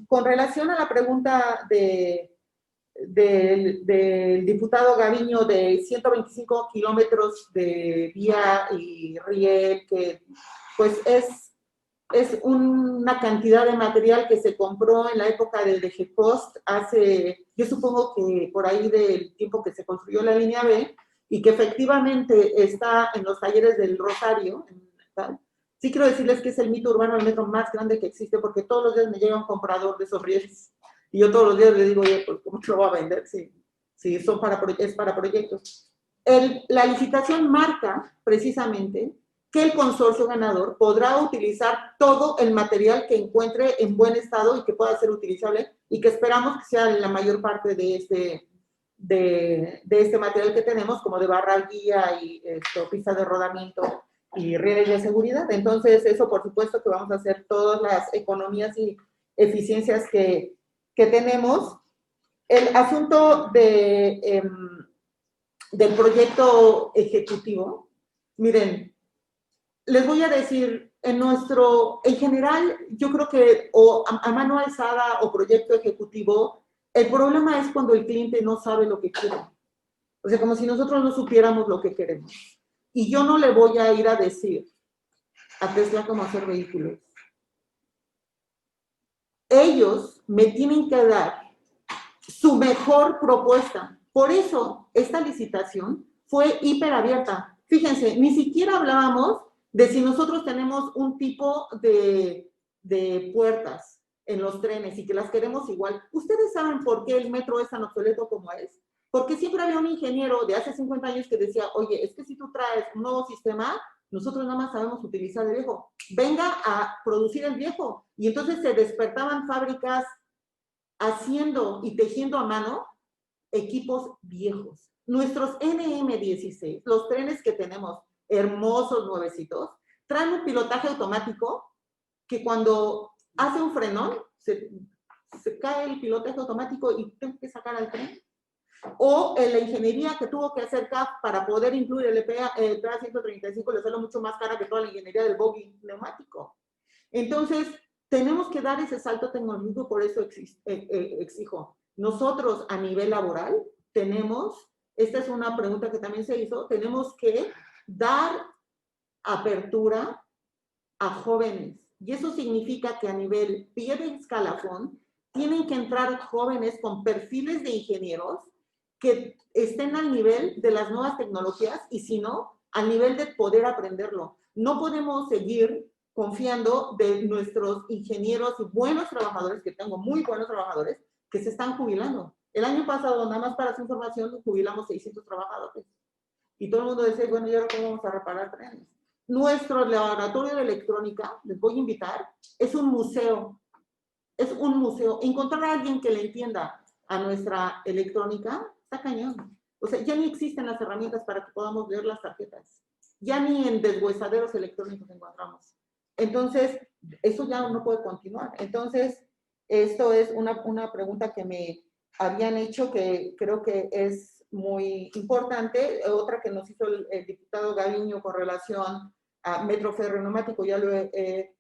con relación a la pregunta del diputado Gaviño de 125 kilómetros de vía y riel, que pues es una cantidad de material que se compró en la época del DGCOST yo supongo que por ahí del tiempo que se construyó la línea B, y que efectivamente está en los talleres del Rosario, ¿tal? Sí quiero decirles que es el mito urbano, el metro más grande que existe, porque todos los días me llega un comprador de esos rieles, y yo todos los días le digo, oye, pues, ¿cómo te lo va a vender? Si es para proyectos. La licitación marca, precisamente, que el consorcio ganador podrá utilizar todo el material que encuentre en buen estado y que pueda ser utilizable, y que esperamos que sea la mayor parte de este material que tenemos, como de barra guía y pistas de rodamiento y rieles de seguridad. Entonces, eso por supuesto que vamos a hacer todas las economías y eficiencias que tenemos. El asunto del proyecto ejecutivo, miren, les voy a decir, en general, yo creo que o a mano alzada o proyecto ejecutivo, el problema es cuando el cliente no sabe lo que quiere. O sea, como si nosotros no supiéramos lo que queremos. Y yo no le voy a ir a decir a Tesla cómo hacer vehículos. Ellos me tienen que dar su mejor propuesta. Por eso, esta licitación fue hiperabierta. Fíjense, ni siquiera hablábamos de si nosotros tenemos un tipo de puertas en los trenes y que las queremos igual. ¿Ustedes saben por qué el metro es tan obsoleto como es? Porque siempre había un ingeniero de hace 50 años que decía, oye, es que si tú traes un nuevo sistema, nosotros nada más sabemos utilizar el viejo. Venga a producir el viejo. Y entonces se despertaban fábricas haciendo y tejiendo a mano equipos viejos. Nuestros NM16, los trenes que tenemos, hermosos, nuevecitos, traen un pilotaje automático que cuando hace un frenón, se cae el pilotaje automático y tengo que sacar al tren. O en la ingeniería que tuvo que hacer CAF para poder incluir el EPA 135 le sale mucho más cara que toda la ingeniería del bogie neumático. Entonces, tenemos que dar ese salto tecnológico, por eso exijo. Nosotros a nivel laboral esta es una pregunta que también se hizo, tenemos que dar apertura a jóvenes. Y eso significa que a nivel pie de escalafón tienen que entrar jóvenes con perfiles de ingenieros que estén al nivel de las nuevas tecnologías y si no, al nivel de poder aprenderlo. No podemos seguir confiando de nuestros ingenieros y buenos trabajadores, que tengo muy buenos trabajadores, que se están jubilando. El año pasado, nada más para su información, jubilamos 600 trabajadores. Y todo el mundo decía, bueno, ¿y ahora cómo vamos a reparar trenes? Nuestro laboratorio de electrónica, les voy a invitar, es un museo. Es un museo. Encontrar a alguien que le entienda a nuestra electrónica está cañón. O sea, ya ni existen las herramientas para que podamos leer las tarjetas. Ya ni en deshuesaderos electrónicos encontramos. Entonces, eso ya no puede continuar. Entonces, esto es una pregunta que me habían hecho que creo que es muy importante. Otra que nos hizo el diputado Gaviño con relación a Metro Ferro Neumático, ya lo he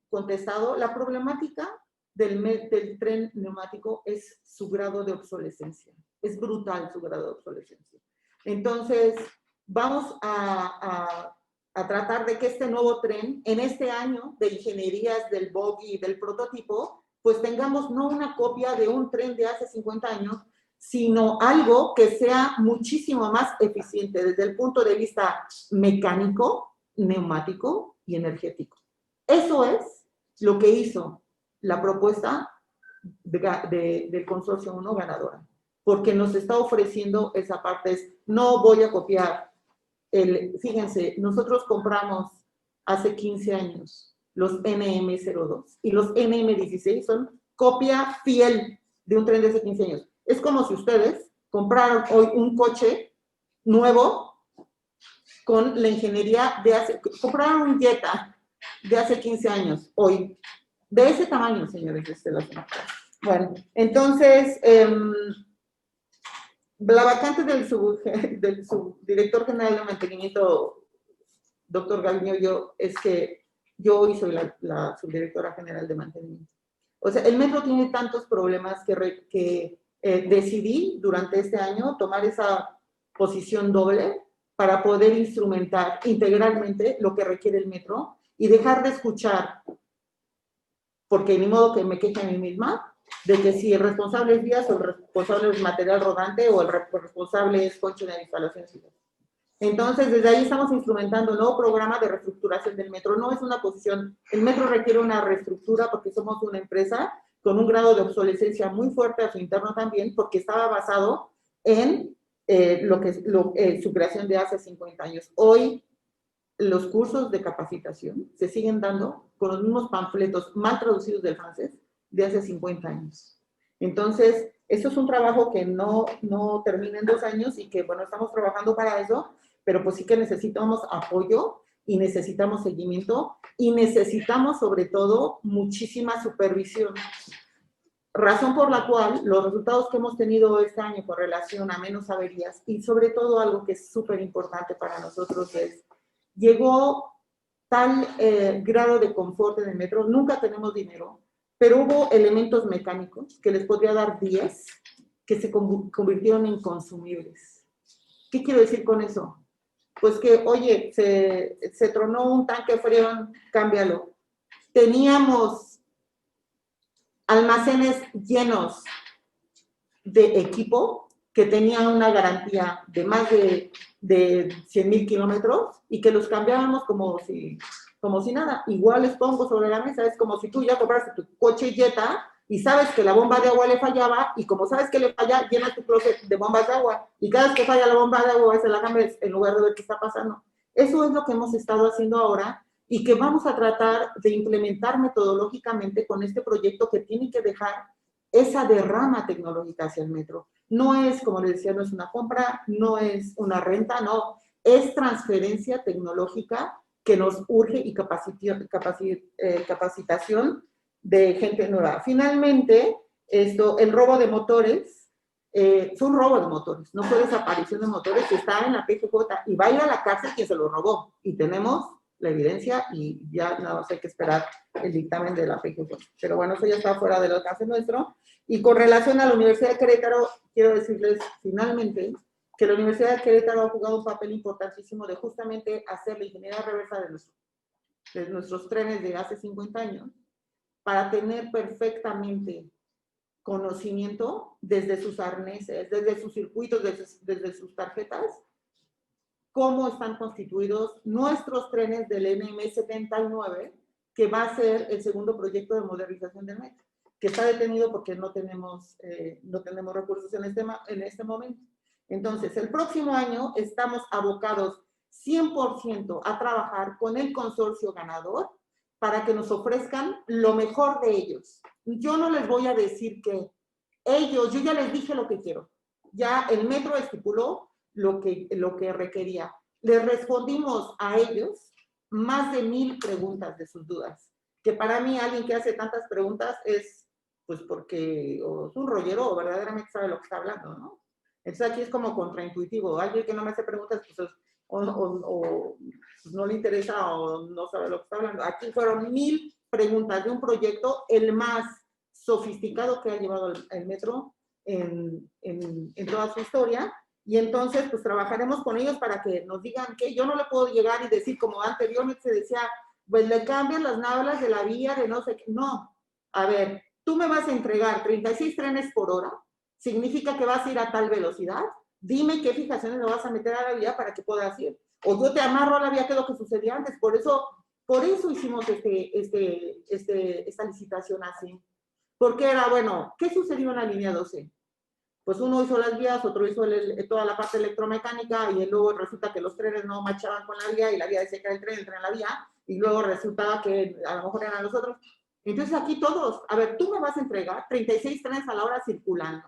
contestado. La problemática del tren neumático es su grado de obsolescencia. Es brutal su grado de obsolescencia. Entonces, vamos a a tratar de que este nuevo tren, en este año de ingenierías del bogie y del prototipo, pues tengamos no una copia de un tren de hace 50 años, sino algo que sea muchísimo más eficiente desde el punto de vista mecánico, neumático y energético. Eso es lo que hizo la propuesta del Consorcio 1 ganadora, porque nos está ofreciendo esa parte. No voy a copiar. Fíjense, nosotros compramos hace 15 años los NM02 y los NM16 son copia fiel de un tren de hace 15 años. Es como si ustedes compraron hoy un coche nuevo con la ingeniería de hace... Compraron un Jetta de hace 15 años, hoy. De ese tamaño, señores. Bueno, entonces, la vacante del subdirector general de mantenimiento, doctor Galiño, es que yo hoy soy la subdirectora general de mantenimiento. O sea, el metro tiene tantos problemas que decidí durante este año tomar esa posición doble para poder instrumentar integralmente lo que requiere el metro y dejar de escuchar, porque ni modo que me queje a mí misma, de que si el responsable es vías o el responsable es material rodante o el responsable es concho de instalaciones. Entonces, desde ahí estamos instrumentando un nuevo programa de reestructuración del metro. No es una posición, el metro requiere una reestructura porque somos una empresa con un grado de obsolescencia muy fuerte a su interno también, porque estaba basado en su creación de hace 50 años. Hoy, los cursos de capacitación se siguen dando con los mismos panfletos mal traducidos del francés de hace 50 años. Entonces, esto es un trabajo que no termina en 2 años y que, bueno, estamos trabajando para eso, pero pues sí que necesitamos apoyo y necesitamos seguimiento y necesitamos, sobre todo, muchísima supervisión. Razón por la cual los resultados que hemos tenido este año con relación a menos averías y sobre todo algo que es súper importante para nosotros es, llegó tal grado de confort en el metro, nunca tenemos dinero, pero hubo elementos mecánicos que les podría dar 10 que se convirtieron en consumibles. ¿Qué quiero decir con eso? Pues que, oye, se tronó un tanque freón, cámbialo. Teníamos almacenes llenos de equipo que tenían una garantía de más de 100,000 kilómetros y que los cambiábamos como si nada. Igual les pongo sobre la mesa, es como si tú ya compraste tu coche Jetta y sabes que la bomba de agua le fallaba y como sabes que le falla, llenas tu closet de bombas de agua y cada vez que falla la bomba de agua se la cambias en lugar de ver qué está pasando. Eso es lo que hemos estado haciendo ahora y que vamos a tratar de implementar metodológicamente con este proyecto que tiene que dejar esa derrama tecnológica hacia el metro. No es, como les decía, no es una compra, no es una renta, no, es transferencia tecnológica que nos urge y capacitación de gente nueva. Finalmente, el robo de motores, fue un robo de motores, no fue desaparición de motores, está en la PGJ y va a ir a la cárcel quien se lo robó. Y tenemos la evidencia y ya nada más hay que esperar el dictamen de la PGJ. Pero bueno, eso ya está fuera del alcance nuestro. Y con relación a la Universidad de Querétaro, quiero decirles finalmente que la Universidad de Querétaro ha jugado un papel importantísimo de justamente hacer la ingeniería reversa de nuestros trenes de hace 50 años para tener perfectamente conocimiento desde sus arneses, desde sus circuitos, desde sus tarjetas, cómo están constituidos nuestros trenes del NM79, que va a ser el segundo proyecto de modernización del metro, que está detenido porque no tenemos recursos en este momento. Entonces, el próximo año estamos abocados 100% a trabajar con el consorcio ganador para que nos ofrezcan lo mejor de ellos. Yo no les voy a decir que ellos, yo ya les dije lo que quiero. Ya el metro estipuló lo que requería. Les respondimos a ellos más de 1000 preguntas de sus dudas. Que para mí alguien que hace tantas preguntas es, pues porque o es un rollero o verdaderamente sabe lo que está hablando, ¿no? Entonces aquí es como contraintuitivo. Alguien que no me hace preguntas, pues o no le interesa o no sabe lo que está hablando. Aquí fueron 1000 preguntas de un proyecto, el más sofisticado que ha llevado el metro en toda su historia, Y entonces, pues trabajaremos con ellos para que nos digan que yo no le puedo llegar y decir, como anteriormente se decía, pues le cambian las nablas de la vía, de no sé qué. No, a ver, tú me vas a entregar 36 trenes por hora, significa que vas a ir a tal velocidad, dime qué fijaciones le vas a meter a la vía para que puedas ir. O yo te amarro a la vía, que es lo que sucedía antes. Por eso hicimos esta licitación así. Porque era, bueno, ¿qué sucedió en la línea 12? Pues uno hizo las vías, otro hizo toda la parte electromecánica, y luego resulta que los trenes no marchaban con la vía, y la vía decía que era el tren la vía, y luego resultaba que a lo mejor eran los otros. Entonces aquí todos, a ver, tú me vas a entregar 36 trenes a la hora circulando.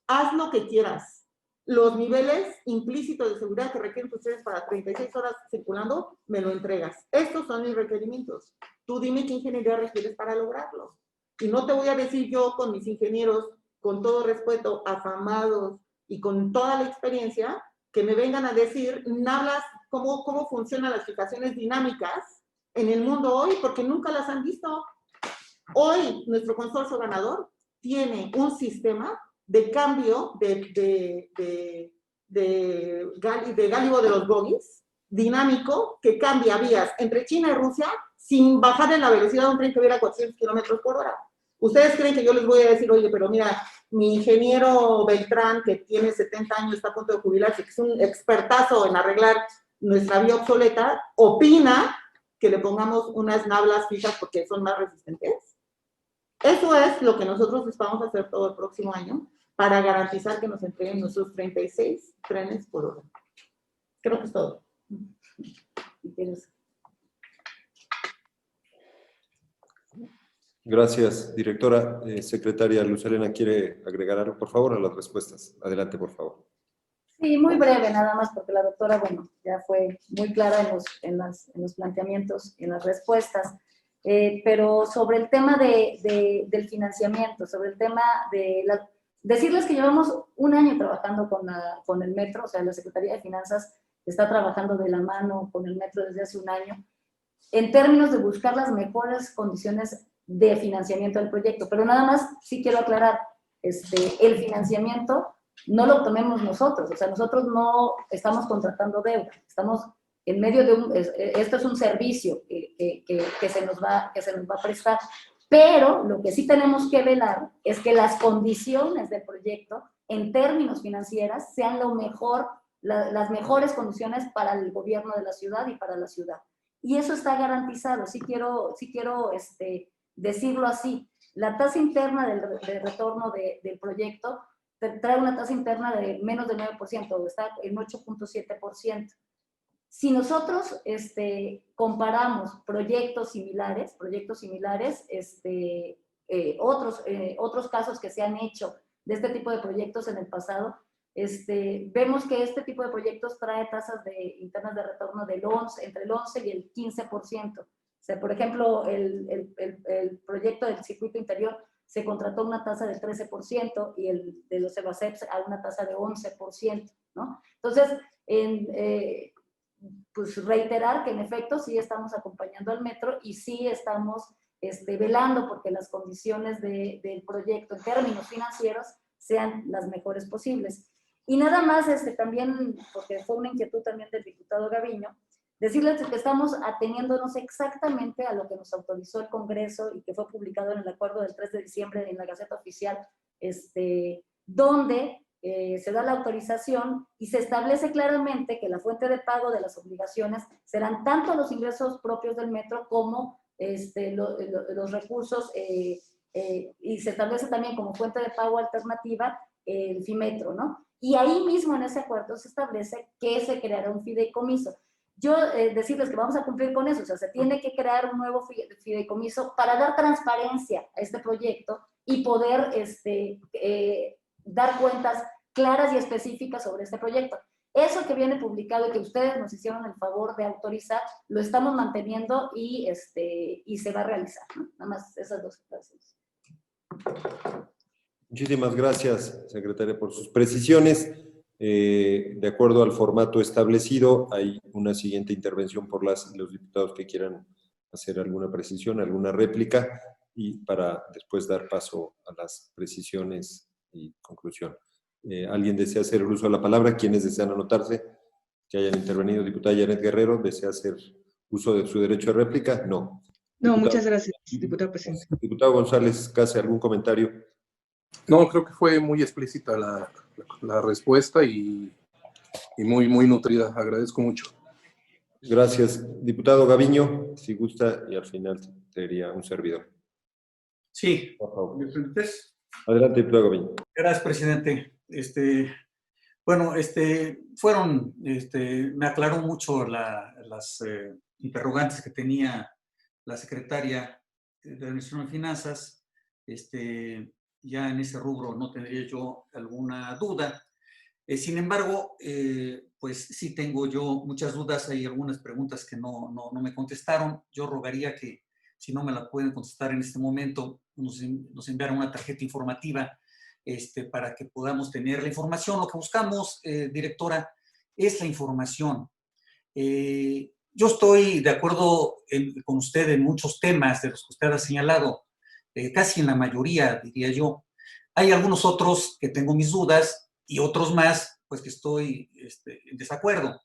Haz lo que quieras. Los niveles implícitos de seguridad que requieren tus trenes para 36 horas circulando, me lo entregas. Estos son mis requerimientos. Tú dime qué ingeniería requieres para lograrlo. Y no te voy a decir yo, con mis ingenieros, con todo respeto, afamados y con toda la experiencia, que me vengan a decir, nablas, cómo funcionan las fijaciones dinámicas en el mundo hoy, porque nunca las han visto. Hoy, nuestro consorcio ganador tiene un sistema de cambio de gálibo de los bogies, dinámico, que cambia vías entre China y Rusia sin bajar en la velocidad de un tren que hubiera 400 kilómetros por hora. ¿Ustedes creen que yo les voy a decir, oye, pero mira, mi ingeniero Beltrán, que tiene 70 años, está a punto de jubilarse, que es un expertazo en arreglar nuestra vía obsoleta, opina que le pongamos unas nablas fijas porque son más resistentes? Eso es lo que nosotros vamos a hacer todo el próximo año para garantizar que nos entreguen nuestros 36 trenes por hora. Creo que es todo. Gracias, directora. Secretaria Luz Helena, ¿quiere agregar algo, por favor, a las respuestas? Adelante, por favor. Sí, muy breve nada más, porque la doctora, bueno, ya fue muy clara en los planteamientos, en las respuestas. Pero sobre el tema del financiamiento, sobre el tema de decirles que llevamos un año trabajando con el metro, o sea, la Secretaría de Finanzas está trabajando de la mano con el metro desde hace un año, en términos de buscar las mejores condiciones de financiamiento del proyecto. Pero nada más sí quiero aclarar, el financiamiento no lo obtenemos nosotros, o sea, nosotros no estamos contratando deuda, estamos en medio de esto es un servicio que se nos va a prestar, pero lo que sí tenemos que velar es que las condiciones del proyecto, en términos financieros, sean las mejores condiciones para el gobierno de la ciudad y para la ciudad. Y eso está garantizado, sí quiero decirlo así. La tasa interna de retorno del proyecto trae una tasa interna de menos del 9%, está en 8.7%. Si nosotros comparamos proyectos similares, otros casos que se han hecho de este tipo de proyectos en el pasado, vemos que este tipo de proyectos trae tasas internas de retorno entre el 11 y el 15%. O sea, por ejemplo, el proyecto del circuito interior se contrató una tasa del 13% y el de los EVACEPS a una tasa de 11%, ¿no? Entonces, pues reiterar que en efecto sí estamos acompañando al metro y sí estamos velando porque las condiciones del proyecto en términos financieros sean las mejores posibles. Y nada más, también, porque fue una inquietud también del diputado Gaviño, decirles que estamos ateniéndonos exactamente a lo que nos autorizó el Congreso y que fue publicado en el acuerdo del 3 de diciembre en la Gaceta Oficial, donde se da la autorización y se establece claramente que la fuente de pago de las obligaciones serán tanto los ingresos propios del metro como los recursos, y se establece también como fuente de pago alternativa el FIMetro, ¿no? Y ahí mismo en ese acuerdo se establece que se creará un fideicomiso. Yo decirles que vamos a cumplir con eso, o sea, se tiene que crear un nuevo fideicomiso para dar transparencia a este proyecto y poder dar cuentas claras y específicas sobre este proyecto. Eso que viene publicado y que ustedes nos hicieron el favor de autorizar, lo estamos manteniendo y se va a realizar, ¿no? Nada más esas dos cosas. Muchísimas gracias, secretaria, por sus precisiones. De acuerdo al formato establecido, hay una siguiente intervención por los diputados que quieran hacer alguna precisión, alguna réplica, y para después dar paso a las precisiones y conclusión. ¿Alguien desea hacer uso de la palabra? ¿Quiénes desean anotarse? Que hayan intervenido. Diputada Janet Guerrero, ¿desea hacer uso de su derecho de réplica? No. No, Diputado- muchas gracias, diputado presidente. Diputado González, ¿casi algún comentario? No, creo que fue muy explícita la respuesta y muy nutrida. Agradezco mucho. Gracias. Diputado Gaviño, si gusta, y al final sería un servidor. Sí. Por favor. ¿Me permites? Adelante, diputado Gaviño. Gracias, presidente. Bueno, me aclaró mucho las interrogantes que tenía la secretaria de la Administración de Finanzas. Ya en ese rubro no tendría yo alguna duda. Sin embargo, pues sí tengo yo muchas dudas. Hay algunas preguntas que no me contestaron. Yo rogaría que, si no me la pueden contestar en este momento, nos enviaran una tarjeta informativa para que podamos tener la información. Lo que buscamos, directora, es la información. Yo estoy de acuerdo con usted en muchos temas de los que usted ha señalado, casi en la mayoría, diría yo. Hay algunos otros que tengo mis dudas y otros más, pues que estoy en desacuerdo.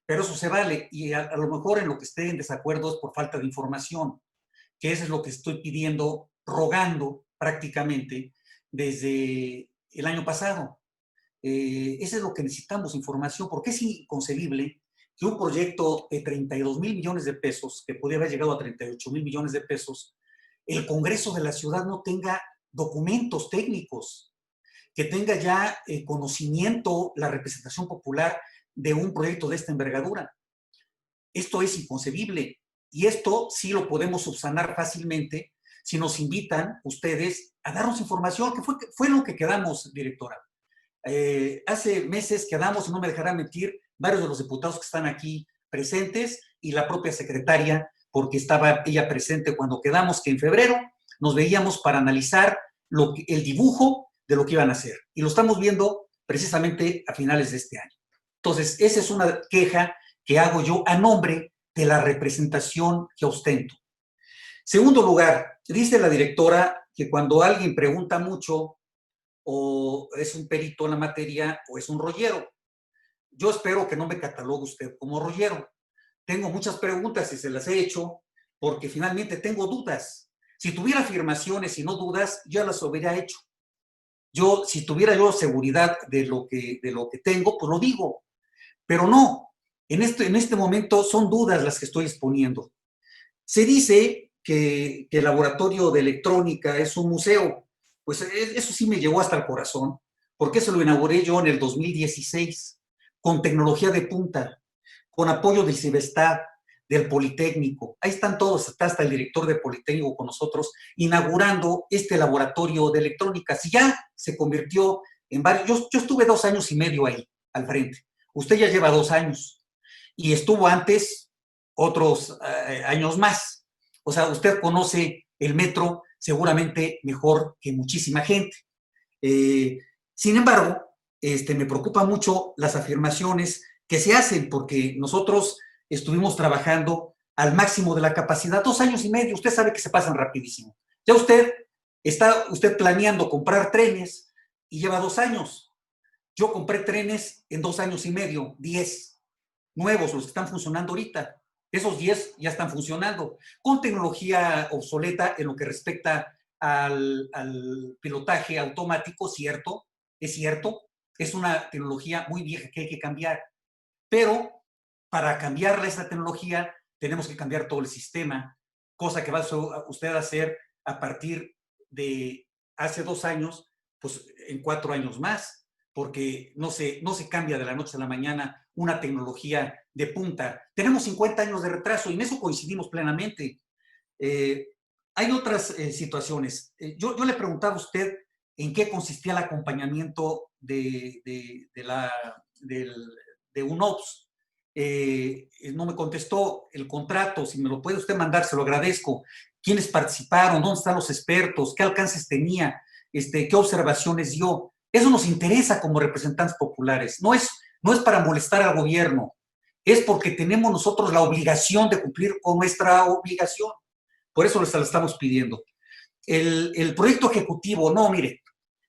Pero eso se vale, y a lo mejor en lo que esté en desacuerdo es por falta de información, que eso es lo que estoy pidiendo, rogando prácticamente desde el año pasado. Eso es lo que necesitamos, información, porque es inconcebible que un proyecto de 32,000 millones de pesos, que podría haber llegado a 38,000 millones de pesos, el Congreso de la Ciudad no tenga documentos técnicos, que tenga ya conocimiento la representación popular de un proyecto de esta envergadura. Esto es inconcebible, y esto sí lo podemos subsanar fácilmente si nos invitan ustedes a darnos información, que fue lo que quedamos, directora. Hace meses quedamos, y no me dejará mentir, varios de los diputados que están aquí presentes y la propia secretaria, porque estaba ella presente cuando quedamos que en febrero nos veíamos para analizar el dibujo de lo que iban a hacer. Y lo estamos viendo precisamente a finales de este año. Entonces, esa es una queja que hago yo a nombre de la representación que ostento. Segundo lugar, dice la directora que cuando alguien pregunta mucho, o es un perito en la materia, o es un rollero. Yo espero que no me catalogue usted como rollero. Tengo muchas preguntas y se las he hecho porque finalmente tengo dudas. Si tuviera afirmaciones y no dudas, ya las hubiera hecho. Si tuviera yo seguridad de lo que tengo, pues lo digo. Pero no, en este momento son dudas las que estoy exponiendo. Se dice que el laboratorio de electrónica es un museo. Pues eso sí me llegó hasta el corazón, porque eso lo inauguré yo en el 2016, con tecnología de punta, con apoyo del CIBESTAD, del Politécnico. Ahí están todos, hasta el director del Politécnico con nosotros, inaugurando este laboratorio de electrónica. Si ya se convirtió en varios, yo estuve 2 años y medio ahí, al frente. Usted ya lleva 2 años, y estuvo antes otros años más. O sea, usted conoce el metro seguramente mejor que muchísima gente. Sin embargo, me preocupan mucho las afirmaciones que se hacen, porque nosotros estuvimos trabajando al máximo de la capacidad, 2 años y medio, usted sabe que se pasan rapidísimo. Ya está planeando comprar trenes y lleva 2 años. Yo compré trenes en 2 años y medio, 10 nuevos, los que están funcionando ahorita. Esos 10 ya están funcionando, con tecnología obsoleta en lo que respecta al pilotaje automático, cierto, es cierto, es una tecnología muy vieja que hay que cambiar, pero para cambiarla esa tecnología tenemos que cambiar todo el sistema, cosa que va usted a hacer a partir de hace 2 años, pues en 4 años más, porque no se cambia de la noche a la mañana una tecnología de punta. Tenemos 50 años de retraso y en eso coincidimos plenamente. Hay otras situaciones. Yo le preguntaba a usted en qué consistía el acompañamiento de UNOPS. No me contestó el contrato. Si me lo puede usted mandar, se lo agradezco. ¿Quiénes participaron? ¿Dónde están los expertos? ¿Qué alcances tenía? ¿Qué observaciones dio? Eso nos interesa como representantes populares. No es para molestar al gobierno, es porque tenemos nosotros la obligación de cumplir con nuestra obligación. Por eso se la estamos pidiendo. El proyecto ejecutivo, no, mire,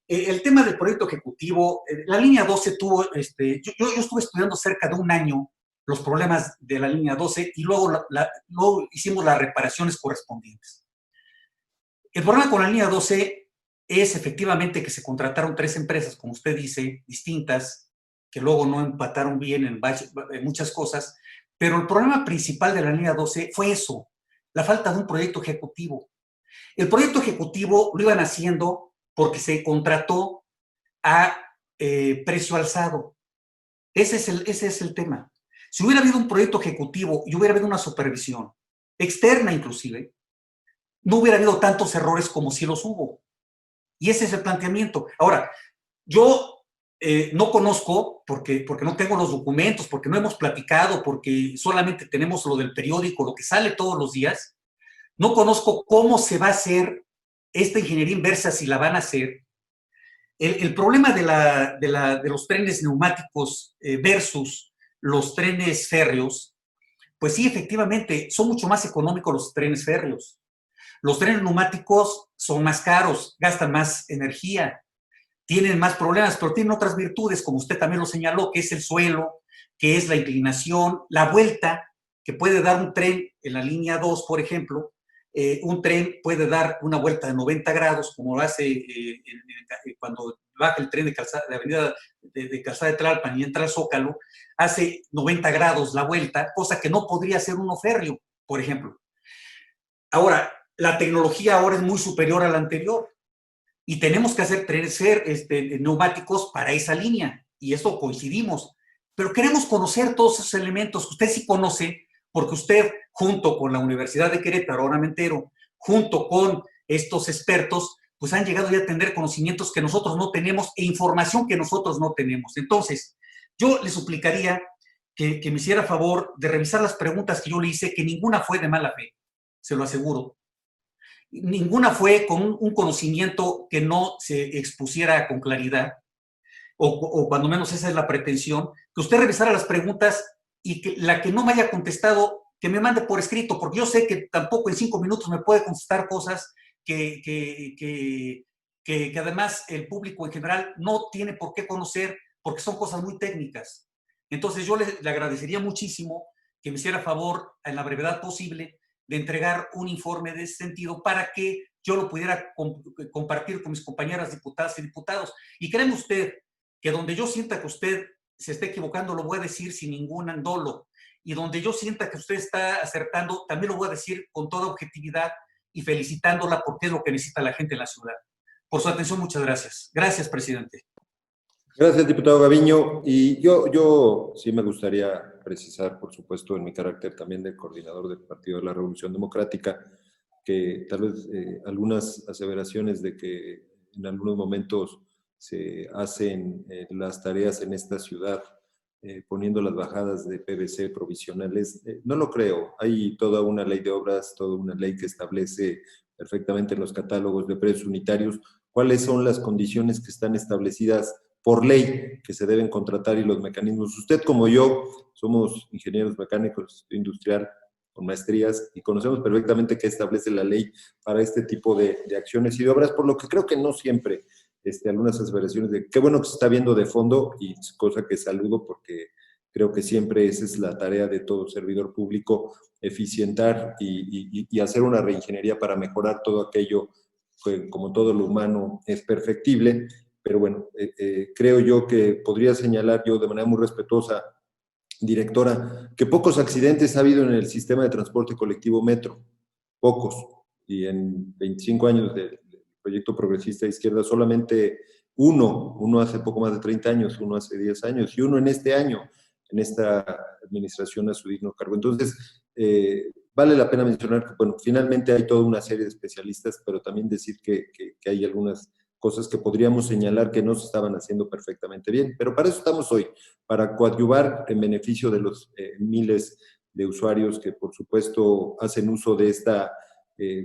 El tema del proyecto ejecutivo, la línea 12 tuvo, yo estuve estudiando cerca de un año los problemas de la línea 12 y luego, luego hicimos las reparaciones correspondientes. El problema con la línea 12 es efectivamente que se contrataron 3 empresas, como usted dice, distintas, que luego no empataron bien en muchas cosas, pero el problema principal de la línea 12 fue eso, la falta de un proyecto ejecutivo. El proyecto ejecutivo lo iban haciendo porque se contrató a precio alzado. Ese es el tema. Si hubiera habido un proyecto ejecutivo y hubiera habido una supervisión externa inclusive, no hubiera habido tantos errores como si los hubo. Y ese es el planteamiento. Ahora, yo no conozco, porque no tengo los documentos, porque no hemos platicado, porque solamente tenemos lo del periódico, lo que sale todos los días, no conozco cómo se va a hacer esta ingeniería inversa, si la van a hacer. El problema de los trenes neumáticos versus los trenes férreos, pues sí, efectivamente, son mucho más económicos los trenes férreos. Los trenes neumáticos son más caros, gastan más energía, tienen más problemas, pero tienen otras virtudes, como usted también lo señaló, que es el suelo, que es la inclinación, la vuelta que puede dar un tren en la línea 2, por ejemplo. Un tren puede dar una vuelta de 90 grados, como lo hace cuando baja el tren de avenida de Calzada de Tlalpan y entra al Zócalo, hace 90 grados la vuelta, cosa que no podría hacer uno férreo, por ejemplo. Ahora, la tecnología ahora es muy superior a la anterior y tenemos que hacer trenes neumáticos para esa línea, y esto coincidimos, pero queremos conocer todos esos elementos. Usted sí conoce, porque usted, junto con la Universidad de Querétaro, ahora me entero, junto con estos expertos, pues han llegado ya a tener conocimientos que nosotros no tenemos e información que nosotros no tenemos. Entonces, yo le suplicaría que me hiciera favor de revisar las preguntas que yo le hice, que ninguna fue de mala fe, se lo aseguro. Ninguna fue con un conocimiento que no se expusiera con claridad, o cuando menos esa es la pretensión, que usted revisara las preguntas y que la que no me haya contestado, que me mande por escrito, porque yo sé que tampoco en 5 minutos me puede contestar cosas que además el público en general no tiene por qué conocer, porque son cosas muy técnicas. Entonces yo le agradecería muchísimo que me hiciera favor, en la brevedad posible, de entregar un informe de ese sentido para que yo lo pudiera compartir con mis compañeras diputadas y diputados. Y créeme usted que donde yo sienta que usted se está equivocando, lo voy a decir sin ningún andolo. Y donde yo sienta que usted está acertando, también lo voy a decir con toda objetividad y felicitándola porque es lo que necesita la gente en la ciudad. Por su atención, muchas gracias. Gracias, presidente. Gracias, diputado Gaviño. Y yo sí me gustaría precisar, por supuesto, en mi carácter también de coordinador del Partido de la Revolución Democrática, que tal vez algunas aseveraciones de que en algunos momentos se hacen las tareas en esta ciudad poniendo las bajadas de PVC provisionales, no lo creo. Hay toda una ley de obras, toda una ley que establece perfectamente en los catálogos de precios unitarios cuáles son las condiciones que están establecidas por ley que se deben contratar y los mecanismos. Usted como yo somos ingenieros mecánicos industrial con maestrías y conocemos perfectamente qué establece la ley para este tipo de acciones y de obras, por lo que creo que no siempre algunas aseveraciones de qué bueno que se está viendo de fondo, y cosa que saludo porque creo que siempre esa es la tarea de todo servidor público, eficientar y hacer una reingeniería para mejorar todo aquello que, como todo lo humano, es perfectible. Pero bueno, creo yo que podría señalar yo de manera muy respetuosa, directora, que pocos accidentes ha habido en el sistema de transporte colectivo Metro, pocos, y en 25 años del proyecto progresista de izquierda solamente uno hace poco más de 30 años, uno hace 10 años y uno en este año, en esta administración a su digno cargo. Entonces, vale la pena mencionar que, bueno, finalmente hay toda una serie de especialistas, pero también decir que hay algunas cosas que podríamos señalar que no se estaban haciendo perfectamente bien. Pero para eso estamos hoy, para coadyuvar en beneficio de los miles de usuarios que, por supuesto, hacen uso de este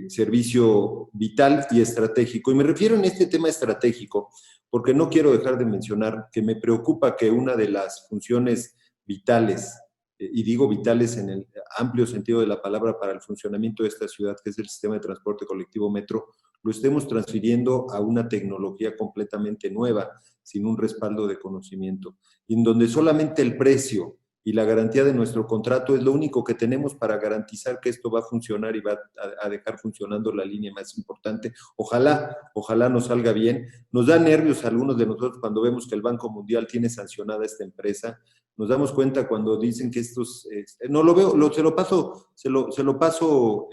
servicio vital y estratégico. Y me refiero en este tema estratégico porque no quiero dejar de mencionar que me preocupa que una de las funciones vitales, y digo vitales en el amplio sentido de la palabra para el funcionamiento de esta ciudad, que es el sistema de transporte colectivo Metro, lo estemos transfiriendo a una tecnología completamente nueva, sin un respaldo de conocimiento, y en donde solamente el precio y la garantía de nuestro contrato es lo único que tenemos para garantizar que esto va a funcionar y va a dejar funcionando la línea más importante. Ojalá nos salga bien. Nos da nervios a algunos de nosotros cuando vemos que el Banco Mundial tiene sancionada esta empresa. Nos damos cuenta cuando dicen que estos... no lo veo, se lo paso,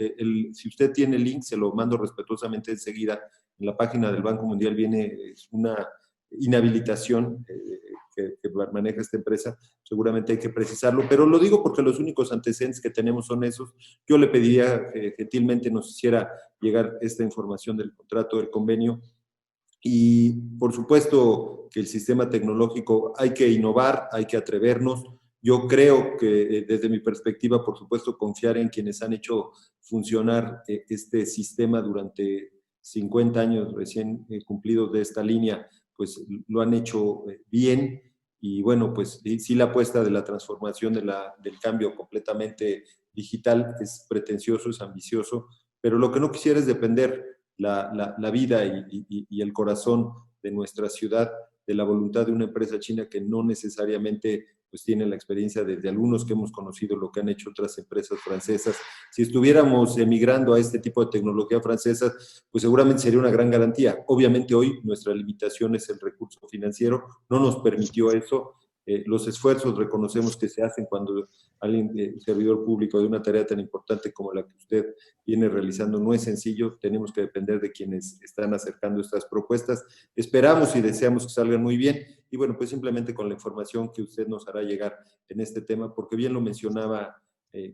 si usted tiene el link, se lo mando respetuosamente enseguida. En la página del Banco Mundial viene una inhabilitación que maneja esta empresa, seguramente hay que precisarlo, pero lo digo porque los únicos antecedentes que tenemos son esos. Yo le pediría que gentilmente nos hiciera llegar esta información del contrato, del convenio, y por supuesto que el sistema tecnológico hay que innovar, hay que atrevernos. Yo creo que desde mi perspectiva, por supuesto, confiar en quienes han hecho funcionar este sistema durante 50 años recién cumplidos de esta línea, pues lo han hecho bien, y bueno, pues sí, la apuesta de la transformación del cambio completamente digital es pretencioso, es ambicioso, pero lo que no quisiera es depender la vida y el corazón de nuestra ciudad de la voluntad de una empresa china que no necesariamente pues tiene la experiencia de algunos que hemos conocido lo que han hecho otras empresas francesas. Si estuviéramos emigrando a este tipo de tecnología francesa, pues seguramente sería una gran garantía. Obviamente hoy nuestra limitación es el recurso financiero, no nos permitió eso. Los esfuerzos reconocemos que se hacen cuando alguien, servidor público de una tarea tan importante como la que usted viene realizando, no es sencillo. Tenemos que depender de quienes están acercando estas propuestas. Esperamos y deseamos que salgan muy bien, y bueno, pues simplemente con la información que usted nos hará llegar en este tema, porque bien lo mencionaba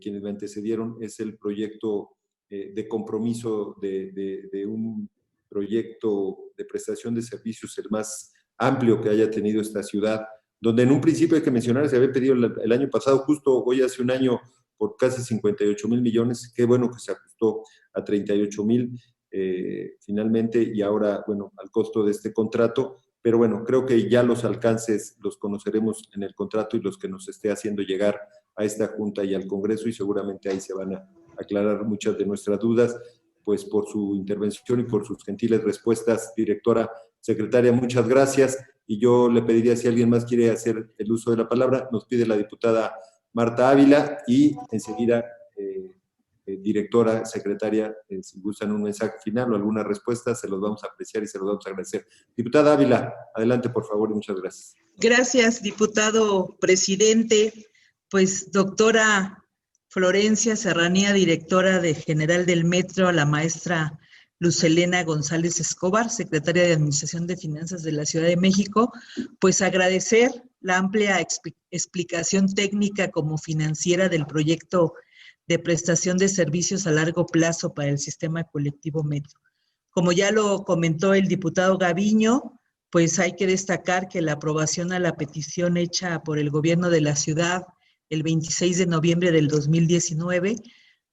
quienes me antecedieron, es el proyecto de compromiso de un proyecto de prestación de servicios el más amplio que haya tenido esta ciudad, donde en un principio hay que mencionar, se había pedido el año pasado, justo hoy hace un año, por casi 58,000 millones, qué bueno que se ajustó a 38,000 finalmente, y ahora, bueno, al costo de este contrato, pero bueno, creo que ya los alcances los conoceremos en el contrato y los que nos esté haciendo llegar a esta Junta y al Congreso, y seguramente ahí se van a aclarar muchas de nuestras dudas, pues por su intervención y por sus gentiles respuestas, directora, secretaria, muchas gracias. Y yo le pediría, si alguien más quiere hacer el uso de la palabra, nos pide la diputada Marta Ávila, y enseguida, directora, secretaria, si gustan un mensaje final o alguna respuesta, se los vamos a apreciar y se los vamos a agradecer. Diputada Ávila, adelante por favor y muchas gracias. Gracias, diputado presidente. Pues doctora Florencia Serranía, directora general del Metro, a la maestra Lucelena González Escobar, secretaria de Administración de Finanzas de la Ciudad de México, pues agradecer la amplia explicación técnica como financiera del proyecto de prestación de servicios a largo plazo para el sistema colectivo Metro. Como ya lo comentó el diputado Gaviño, pues hay que destacar que la aprobación a la petición hecha por el gobierno de la ciudad el 26 de noviembre del 2019,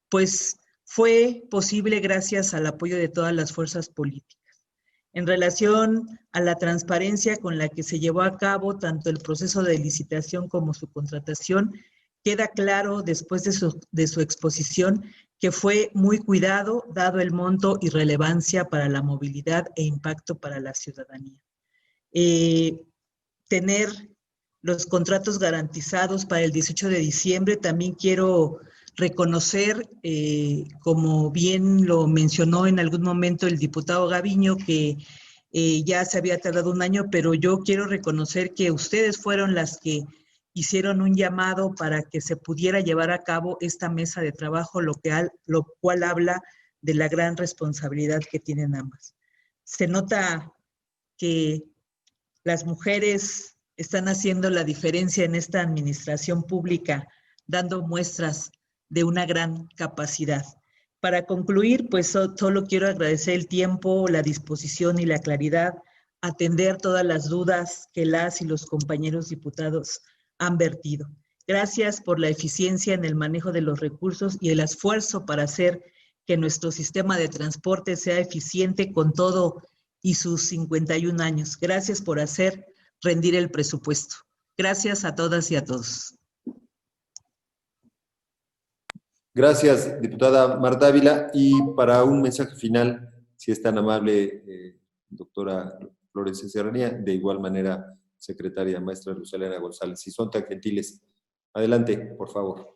pues fue posible gracias al apoyo de todas las fuerzas políticas. En relación a la transparencia con la que se llevó a cabo tanto el proceso de licitación como su contratación, queda claro después de su exposición que fue muy cuidado, dado el monto y relevancia para la movilidad e impacto para la ciudadanía. Tener los contratos garantizados para el 18 de diciembre, también quiero reconocer, como bien lo mencionó en algún momento el diputado Gaviño, que ya se había tardado un año, pero yo quiero reconocer que ustedes fueron las que hicieron un llamado para que se pudiera llevar a cabo esta mesa de trabajo, lo cual habla de la gran responsabilidad que tienen ambas. Se nota que las mujeres están haciendo la diferencia en esta administración pública, dando muestras de una gran capacidad. Para concluir, pues solo quiero agradecer el tiempo, la disposición y la claridad, atender todas las dudas que las y los compañeros diputados han vertido. Gracias por la eficiencia en el manejo de los recursos y el esfuerzo para hacer que nuestro sistema de transporte sea eficiente con todo y sus 51 años. Gracias por hacer rendir el presupuesto. Gracias a todas y a todos. Gracias, diputada Marta Ávila. Y para un mensaje final, Si es tan amable, doctora Florencia Serranía, de igual manera, secretaria maestra Lucelena González, si son tan gentiles. Adelante, por favor.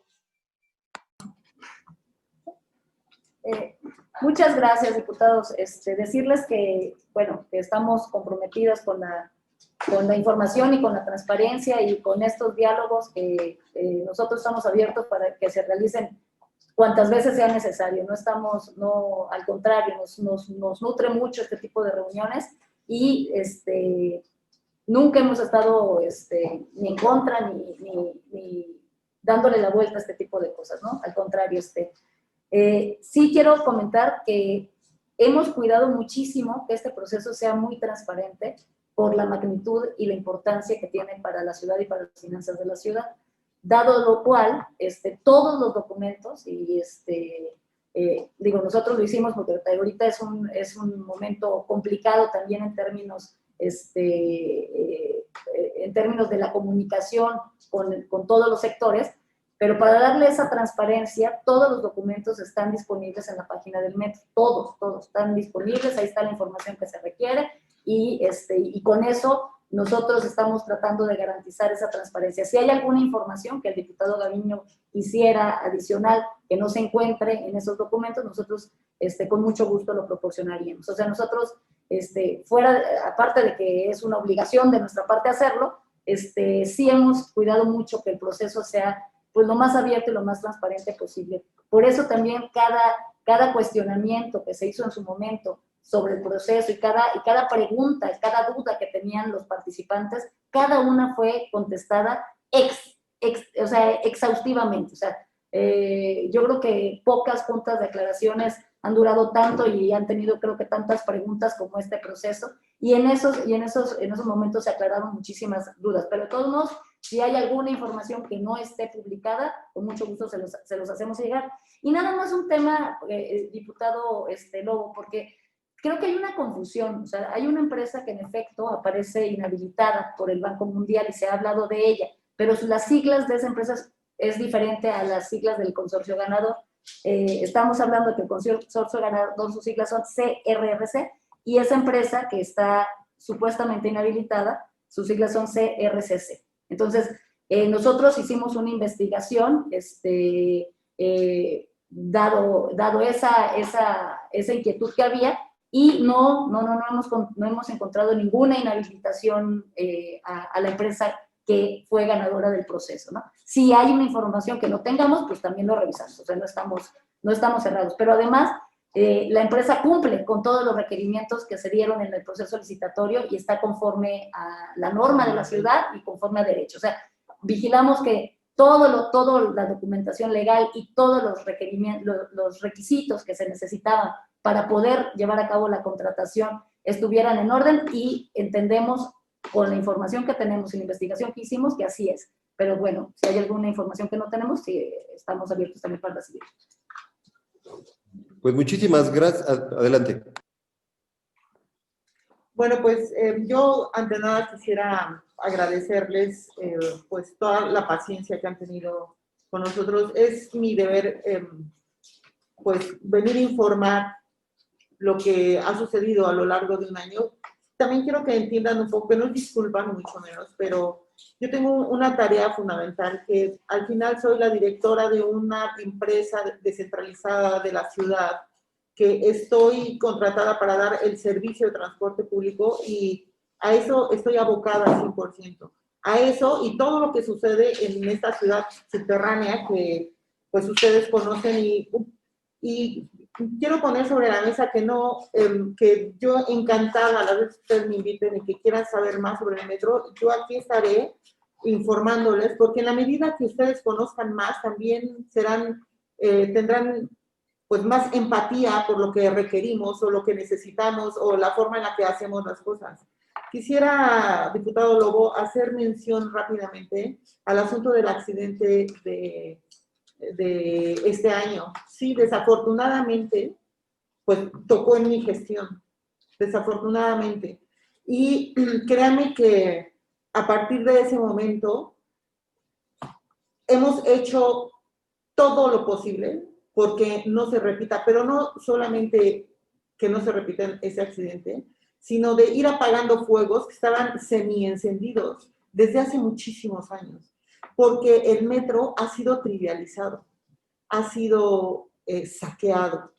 Muchas gracias, diputados. Decirles que, bueno, que estamos comprometidas con la información y con la transparencia y con estos diálogos que nosotros estamos abiertos para que se realicen cuantas veces sea necesario. No, al contrario, nos nutre mucho este tipo de reuniones y nunca hemos estado ni en contra ni dándole la vuelta a este tipo de cosas, ¿no? Al contrario, sí quiero comentar que hemos cuidado muchísimo que este proceso sea muy transparente por la magnitud y la importancia que tiene para la ciudad y para las finanzas de la ciudad, dado lo cual todos los documentos, y digo, nosotros lo hicimos porque ahorita es un momento complicado también en términos de la comunicación con todos los sectores, pero para darle esa transparencia, todos los documentos están disponibles en la página del Metro, todos están disponibles, ahí está la información que se requiere, y con eso nosotros estamos tratando de garantizar esa transparencia. Si hay alguna información que el diputado Gaviño quisiera adicional que no se encuentre en esos documentos, nosotros con mucho gusto lo proporcionaríamos. O sea, nosotros, aparte de que es una obligación de nuestra parte hacerlo, sí hemos cuidado mucho que el proceso sea pues lo más abierto y lo más transparente posible. Por eso también cada cuestionamiento que se hizo en su momento sobre el proceso y cada pregunta, cada duda que tenían los participantes, cada una fue contestada exhaustivamente. O sea, yo creo que pocas juntas de aclaraciones han durado tanto y han tenido, creo que, tantas preguntas como este proceso, y en esos momentos se aclararon muchísimas dudas, pero de todos modos, si hay alguna información que no esté publicada, con mucho gusto se los hacemos llegar. Y nada más un tema, diputado Lobo, porque creo que hay una confusión. O sea, hay una empresa que en efecto aparece inhabilitada por el Banco Mundial y se ha hablado de ella, pero las siglas de esa empresa es diferente a las siglas del consorcio ganador. Estamos hablando de que el consorcio ganador, sus siglas son CRRC, y esa empresa que está supuestamente inhabilitada, sus siglas son CRCC. Entonces, nosotros hicimos una investigación, dado esa inquietud que había, y no hemos encontrado ninguna inhabilitación a la empresa que fue ganadora del proceso, ¿no? Si hay una información que no tengamos, pues también lo revisamos. O sea, no estamos cerrados. Pero además, la empresa cumple con todos los requerimientos que se dieron en el proceso licitatorio y está conforme a la norma de la ciudad y conforme a derecho. O sea, vigilamos que toda la documentación legal y todos los requisitos que se necesitaban para poder llevar a cabo la contratación estuvieran en orden, y entendemos con la información que tenemos y la investigación que hicimos que así es. Pero bueno, si hay alguna información que no tenemos, sí, estamos abiertos también para recibir. Pues muchísimas gracias. Adelante. Bueno, pues yo ante nada quisiera agradecerles pues toda la paciencia que han tenido con nosotros. Es mi deber pues venir a informar lo que ha sucedido a lo largo de un año. También quiero que entiendan un poco, que no es disculpa, mucho menos, pero yo tengo una tarea fundamental, que al final soy la directora de una empresa descentralizada de la ciudad, que estoy contratada para dar el servicio de transporte público, y a eso estoy abocada al 100%. A eso y todo lo que sucede en esta ciudad subterránea que pues ustedes conocen, y quiero poner sobre la mesa que yo encantada a la vez que ustedes me inviten y que quieran saber más sobre el metro, yo aquí estaré informándoles, porque en la medida que ustedes conozcan más, también tendrán pues más empatía por lo que requerimos o lo que necesitamos o la forma en la que hacemos las cosas. Quisiera, diputado Lobo, hacer mención rápidamente al asunto del accidente de este año. Sí, desafortunadamente, pues tocó en mi gestión, desafortunadamente. Y créanme que a partir de ese momento hemos hecho todo lo posible porque no se repita, pero no solamente que no se repita ese accidente, sino de ir apagando fuegos que estaban semi-encendidos desde hace muchísimos años, porque el metro ha sido trivializado, ha sido saqueado,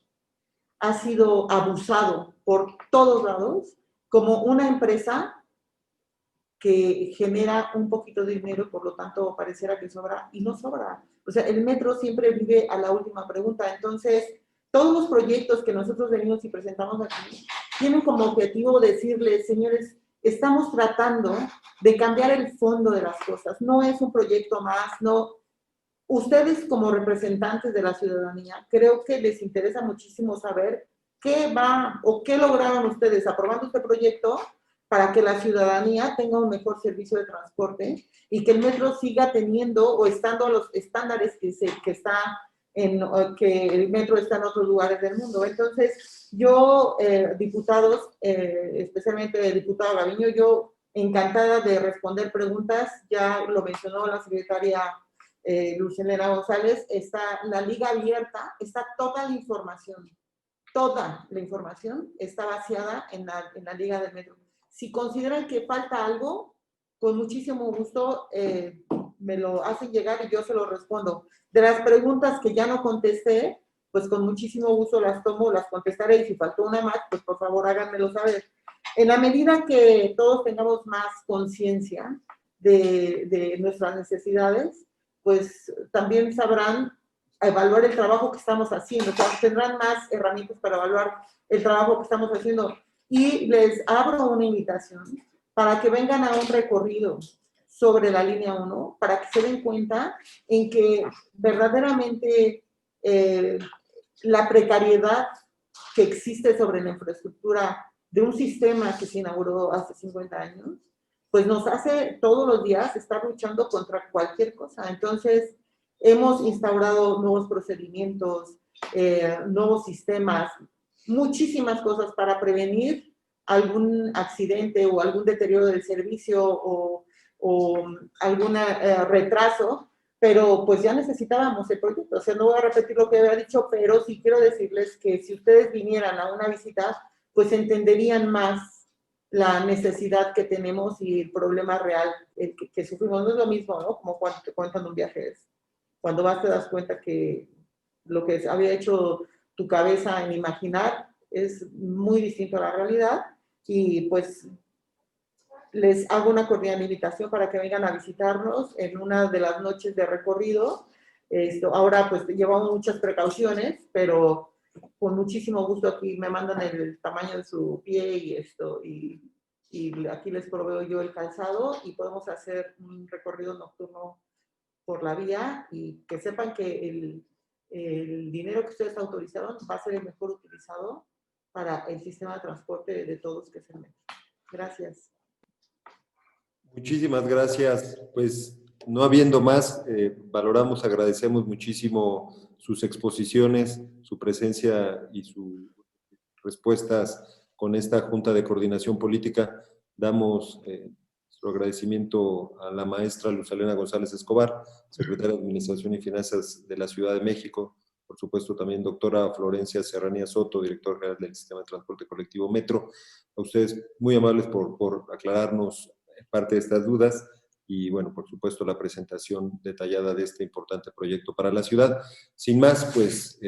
ha sido abusado por todos lados como una empresa que genera un poquito de dinero, por lo tanto pareciera que sobra, y no sobra. O sea, el metro siempre vive a la última pregunta. Entonces, todos los proyectos que nosotros venimos y presentamos aquí tienen como objetivo decirles, señores, estamos tratando de cambiar el fondo de las cosas. No es un proyecto más, no. Ustedes como representantes de la ciudadanía, creo que les interesa muchísimo saber qué va o qué lograron ustedes aprobando este proyecto para que la ciudadanía tenga un mejor servicio de transporte y que el metro siga teniendo o estando a los estándares que el metro está en otros lugares del mundo. Entonces, yo, diputados, especialmente el diputado Gaviño, yo encantada de responder preguntas, ya lo mencionó la secretaria Lucelena González, está la liga abierta, está toda la información está vaciada en la liga del metro. Si consideran que falta algo, con muchísimo gusto me lo hacen llegar y yo se lo respondo. De las preguntas que ya no contesté, pues con muchísimo gusto las tomo, las contestaré, y si faltó una más, pues por favor háganmelo saber. En la medida que todos tengamos más conciencia de nuestras necesidades, pues también sabrán evaluar el trabajo que estamos haciendo, o sea, tendrán más herramientas para evaluar el trabajo que estamos haciendo. Y les abro una invitación para que vengan a un recorrido sobre la línea 1, para que se den cuenta en que verdaderamente la precariedad que existe sobre la infraestructura de un sistema que se inauguró hace 50 años, pues nos hace todos los días estar luchando contra cualquier cosa. Entonces, hemos instaurado nuevos procedimientos, nuevos sistemas, muchísimas cosas para prevenir algún accidente o algún deterioro del servicio o algún retraso, pero pues ya necesitábamos el proyecto. O sea, no voy a repetir lo que había dicho, pero sí quiero decirles que si ustedes vinieran a una visita, pues entenderían más la necesidad que tenemos y el problema real que sufrimos. No es lo mismo, ¿no? Como cuando te cuentan un viaje es. Cuando vas te das cuenta que lo que había hecho tu cabeza en imaginar es muy distinto a la realidad, y pues les hago una cordial invitación para que vengan a visitarnos en una de las noches de recorrido. Ahora pues llevamos muchas precauciones, pero con muchísimo gusto aquí me mandan el tamaño de su pie y aquí les proveo yo el calzado y podemos hacer un recorrido nocturno por la vía, y que sepan que el dinero que ustedes autorizaron va a ser el mejor utilizado para el sistema de transporte de todos, que es el metro. Gracias. Muchísimas gracias. Pues no habiendo más, valoramos, agradecemos muchísimo sus exposiciones, su presencia y sus respuestas con esta Junta de Coordinación Política. Damos nuestro agradecimiento a la maestra Lucelena González Escobar, secretaria de Administración y Finanzas de la Ciudad de México, por supuesto también doctora Florencia Serranía Soto, directora general del Sistema de Transporte Colectivo Metro. A ustedes muy amables por aclararnos parte de estas dudas y, bueno, por supuesto, la presentación detallada de este importante proyecto para la ciudad. Sin más, pues,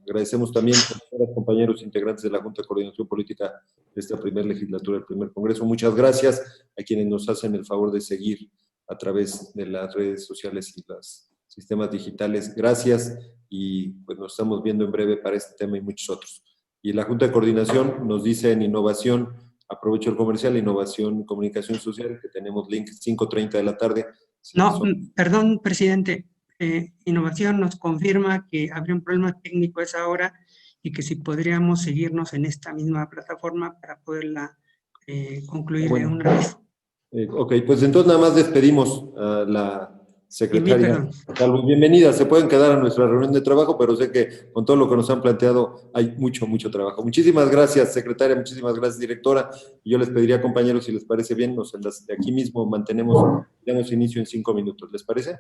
agradecemos también a los compañeros integrantes de la Junta de Coordinación Política de esta primera legislatura, del primer Congreso. Muchas gracias a quienes nos hacen el favor de seguir a través de las redes sociales y los sistemas digitales. Gracias, y pues nos estamos viendo en breve para este tema y muchos otros. Y la Junta de Coordinación nos dice en innovación, aprovecho el comercial, innovación y comunicación social, que tenemos link 5:30 de la tarde. No, perdón, presidente. Innovación nos confirma que habría un problema técnico a esa hora y que si podríamos seguirnos en esta misma plataforma para poderla concluir de una vez. Ok, pues entonces nada más despedimos a la secretaria. Perdón. Bienvenida, se pueden quedar a nuestra reunión de trabajo, pero sé que con todo lo que nos han planteado hay mucho trabajo. Muchísimas gracias, secretaria, muchísimas gracias, directora. Yo les pediría, compañeros, si les parece bien, de aquí mismo damos inicio en 5 minutos. ¿Les parece?